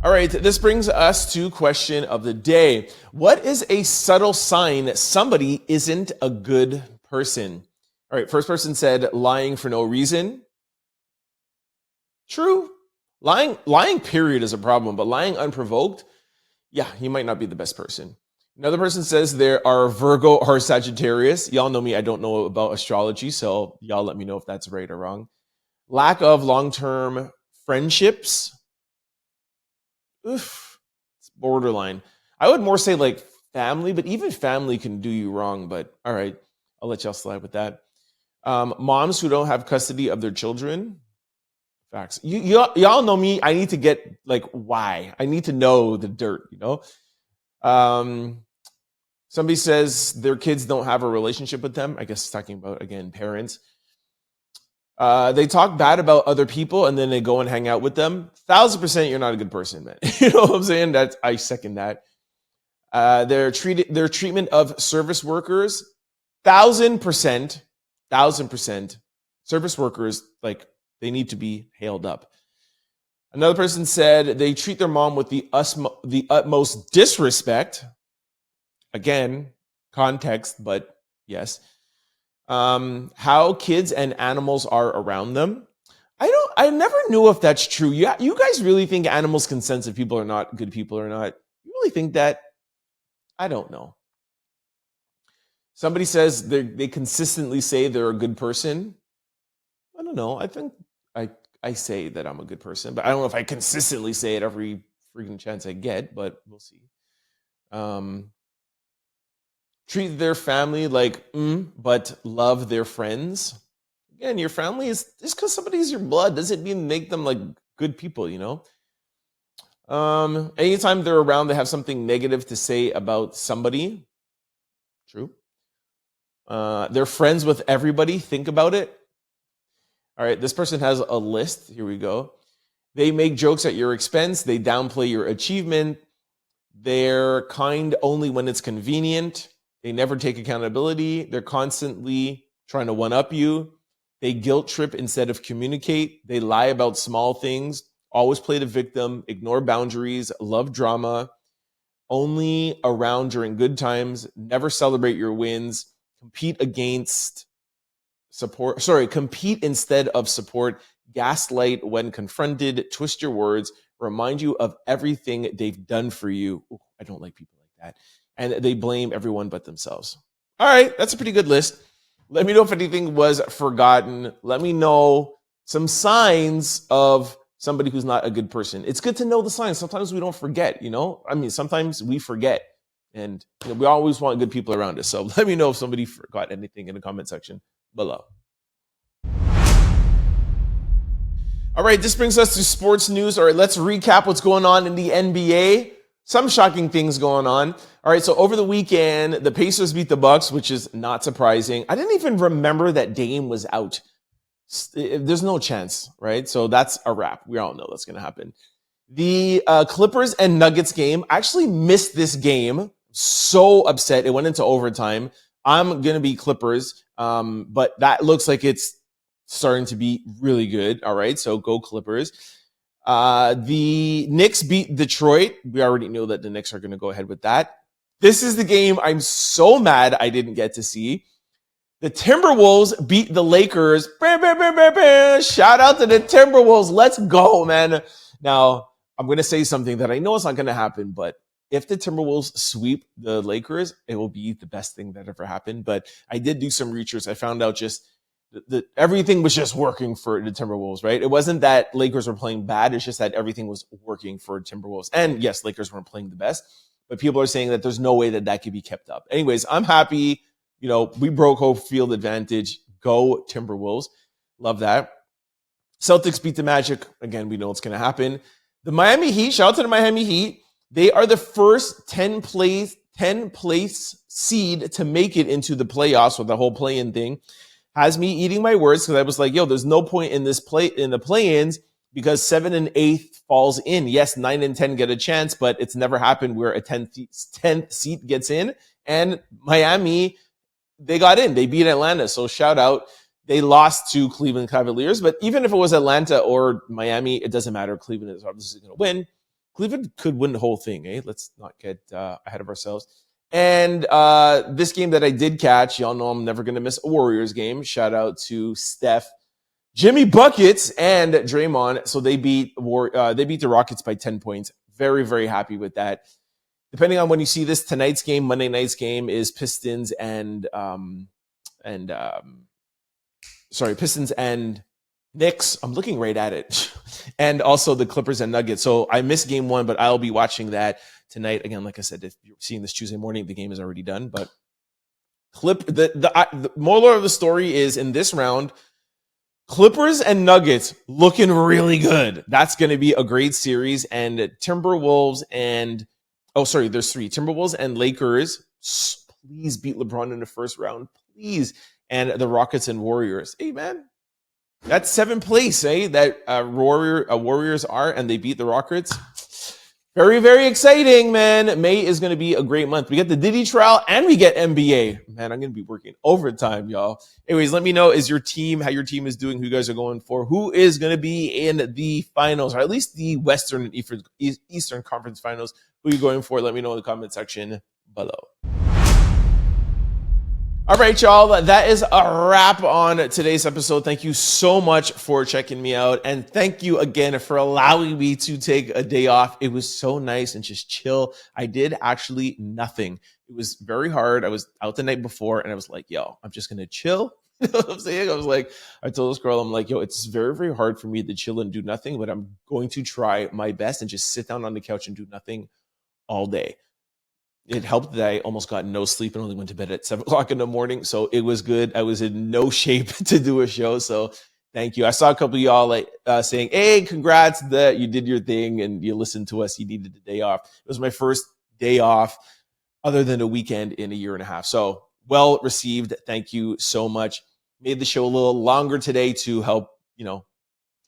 All right, this brings us to question of the day. What is a subtle sign that somebody isn't a good person? All right, first person said lying for no reason. True. Lying period is a problem, but lying unprovoked, yeah, you might not be the best person. Another person says there are Virgo or Sagittarius. Y'all know me, I don't know about astrology, so y'all let me know if that's right or wrong. Lack of long-term friendships. Oof, it's borderline. I would more say like family, but even family can do you wrong. But all right, I'll let y'all slide with that. Moms who don't have custody of their children. Facts. Y'all know me. I need to get why. I need to know the dirt, Somebody says their kids don't have a relationship with them. I guess talking about, again, parents. They talk bad about other people and then they go and hang out with them. 1,000% you're not a good person, man. You know what I'm saying? I second that. Their treatment of service workers, 1,000%, service workers, they need to be hailed up. Another person said they treat their mom with the utmost disrespect. Again, context, but yes. How kids and animals are around them. I never knew if that's true. Yeah, you guys really think animals can sense if people are not good people or not? You really think that? I don't know. Somebody says they consistently say they're a good person. I don't know. I think I say that I'm a good person, but I don't know if I consistently say it every freaking chance I get, but we'll see. Treat their family like, but love their friends. Again, your family is just because somebody's your blood doesn't mean make them like good people, you know? Anytime they're around, they have something negative to say about somebody. True. They're friends with everybody. Think about it. All right, this person has a list. Here we go. They make jokes at your expense. They downplay your achievement. They're kind only when it's convenient. They never take accountability. They're constantly trying to one-up you. They guilt trip instead of communicate. They lie about small things. Always play the victim. Ignore boundaries. Love drama. Only around during good times. Never celebrate your wins. Compete instead of support. Gaslight when confronted. Twist your words. Remind you of everything they've done for you. Ooh, I don't like people like that. And they blame everyone but themselves. All right, that's a pretty good list. Let me know if anything was forgotten. Let me know some signs of somebody who's not a good person. It's good to know the signs. Sometimes we don't forget, you know? I mean, sometimes we forget. And we always want good people around us. So let me know if somebody forgot anything in the comment section below. All right, this brings us to sports news. All right, let's recap what's going on in the NBA. Some shocking things going on. All right, so over the weekend, the Pacers beat the Bucks, which is not surprising. I didn't even remember that Dame was out. There's no chance, right? So that's a wrap. We all know that's going to happen. The Clippers and Nuggets game, I actually missed this game. So upset. It went into overtime. I'm going to be Clippers, but that looks like it's starting to be really good. All right, so go Clippers. The Knicks beat Detroit. We already know that the Knicks are going to go ahead with that. This is the game I'm so mad I didn't get to see. The Timberwolves beat the Lakers. Shout out to the Timberwolves. Let's go, man. Now, I'm going to say something that I know is not going to happen, but if the Timberwolves sweep the Lakers, it will be the best thing that ever happened. But I did do some research. I found out just everything was just working for the Timberwolves, right? It wasn't that Lakers were playing bad. It's just that everything was working for Timberwolves. And yes, Lakers weren't playing the best, but people are saying that there's no way that that could be kept up. Anyways, I'm happy. You know, we broke home field advantage. Go Timberwolves. Love that. Celtics beat the Magic. Again, we know what's going to happen. The Miami Heat, shout out to the Miami Heat. They are the first 10 place seed to make it into the playoffs with the whole play-in thing. Has me eating my words because I was like, yo, there's no point in this in the play-ins because 7 and 8 falls in. Yes, 9 and 10 get a chance, but it's never happened where a 10th seed gets in. And Miami, they got in. They beat Atlanta. So shout out. They lost to Cleveland Cavaliers, but even if it was Atlanta or Miami, it doesn't matter. Cleveland is obviously going to win. Cleveland could win the whole thing, eh? Let's not get ahead of ourselves. And this game that I did catch, y'all know I'm never going to miss a Warriors game. Shout out to Steph, Jimmy Buckets, and Draymond. So they beat the Rockets by 10 points. Very, very happy with that. Depending on when you see this, tonight's game, Monday night's game is Pistons and Knicks. I'm looking right at it. And also the Clippers and Nuggets. So I missed game one, but I'll be watching that tonight. Again, like I said, if you're seeing this Tuesday morning, the game is already done. But the moral of the story is in this round, Clippers and Nuggets looking really good. That's going to be a great series. And Timberwolves and there's three. Timberwolves and Lakers. Please beat LeBron in the first round. Please. And the Rockets and Warriors. Hey, man. That's 7th place, eh? That Warriors are, and they beat the Rockets. Very, very exciting, man. May is going to be a great month. We get the Diddy trial, and we get NBA. Man, I'm going to be working overtime, y'all. Anyways, let me know how your team is doing, who you guys are going for, who is going to be in the finals, or at least the Western and Eastern Conference finals. Who are you going for? Let me know in the comment section below. All right, y'all, that is a wrap on today's episode. Thank you so much for checking me out. And thank you again for allowing me to take a day off. It was so nice and just chill. I did actually nothing. It was very hard. I was out the night before and I was like, yo, I'm just going to chill. You know what I'm saying? I was like, I told this girl, I'm like, yo, it's very, very hard for me to chill and do nothing, but I'm going to try my best and just sit down on the couch and do nothing all day. It helped that I almost got no sleep and only went to bed at 7 o'clock in the morning. So it was good. I was in no shape to do a show. So thank you. I saw a couple of y'all like saying, hey, congrats that you did your thing and you listened to us. You needed a day off. It was my first day off other than a weekend in a year and a half. So well received. Thank you so much. Made the show a little longer today to help,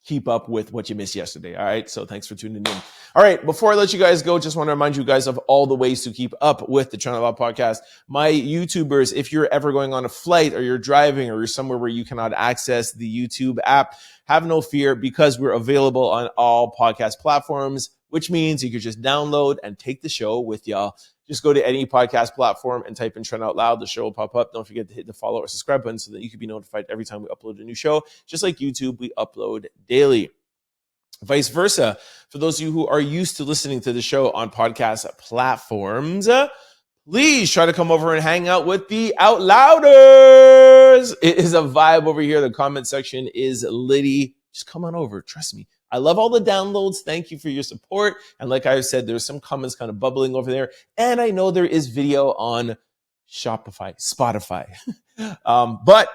keep up with what you missed yesterday. All right. So thanks for tuning in. All right. Before I let you guys go, just want to remind you guys of all the ways to keep up with the Trent Out Loud podcast. My YouTubers, if you're ever going on a flight or you're driving or you're somewhere where you cannot access the YouTube app, have no fear because we're available on all podcast platforms, which means you could just download and take the show with y'all. Just go to any podcast platform and type in Trent Out Loud. The show will pop up. Don't forget to hit the follow or subscribe button so that you can be notified every time we upload a new show. Just like YouTube, we upload daily. Vice versa. For those of you who are used to listening to the show on podcast platforms, please try to come over and hang out with the Out Louders. It is a vibe over here. The comment section is litty. Just come on over. Trust me. I love all the downloads. Thank you for your support. And like I said, there's some comments kind of bubbling over there. And I know there is video on Spotify. But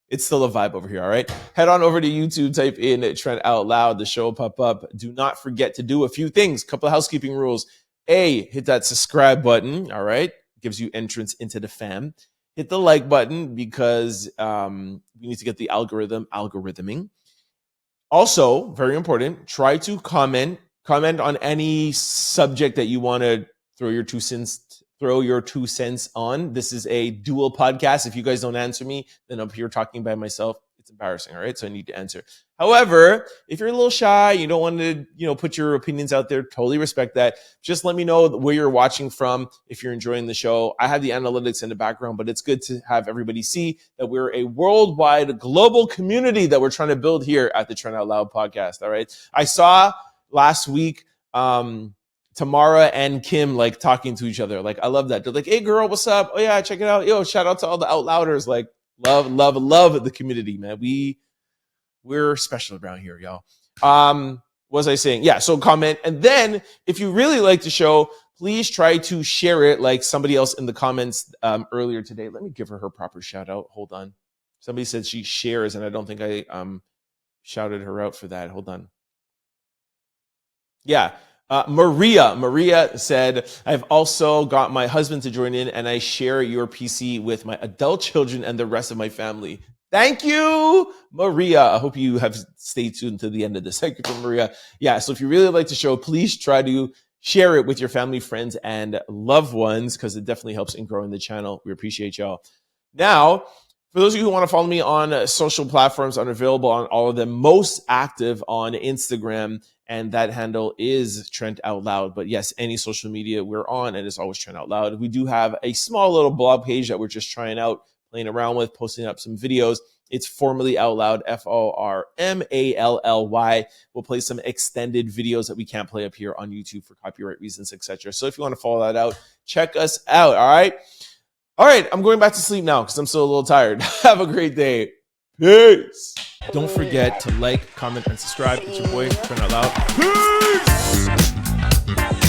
it's still a vibe over here, all right? Head on over to YouTube, type in Trent Out Loud. The show will pop up. Do not forget to do a few things. Couple of housekeeping rules. A, hit that subscribe button, all right? Gives you entrance into the fam. Hit the like button because we need to get the algorithming. Also, very important, try to comment on any subject that you want to throw your 2 cents on. This is a dual podcast. If you guys don't answer me, then I'm here talking by myself. It's embarrassing, all right? So I need to answer. However, if you're a little shy, you don't want to, put your opinions out there, totally respect that. Just let me know where you're watching from if you're enjoying the show. I have the analytics in the background, but it's good to have everybody see that we're a worldwide global community that we're trying to build here at the Trent Out Loud podcast, all right? I saw last week Tamara and Kim like talking to each other. Like, I love that. They're like, hey girl, what's up? Oh yeah, check it out. Yo, shout out to all the Out Louders. Like, love the community, man. We're special around here, y'all. What was I saying? Yeah, so comment. And then if you really like the show, please try to share it like somebody else in the comments earlier today. Let me give her proper shout out. Hold on. Somebody said she shares, and I don't think I shouted her out for that. Hold on. Yeah. Maria said, I've also got my husband to join in and I share your PC with my adult children and the rest of my family. Thank you, Maria. I hope you have stayed tuned to the end of this. Thank you for Maria. Yeah, so if you really like the show, please try to share it with your family, friends, and loved ones because it definitely helps in growing the channel. We appreciate y'all. Now, for those of you who want to follow me on social platforms, I'm available on all of them, most active on Instagram, and that handle is Trent Out Loud. But yes, any social media we're on, and it's always Trent Out Loud. We do have a small little blog page that we're just trying out, playing around with, posting up some videos. It's formerly Out Loud, FORMALLY. We'll play some extended videos that we can't play up here on YouTube for copyright reasons, etc. So if you want to follow that out, check us out, all right? All right, I'm going back to sleep now because I'm still a little tired. Have a great day. Peace. Don't forget to like, comment, and subscribe. It's your boy, Trent Out Loud. Peace.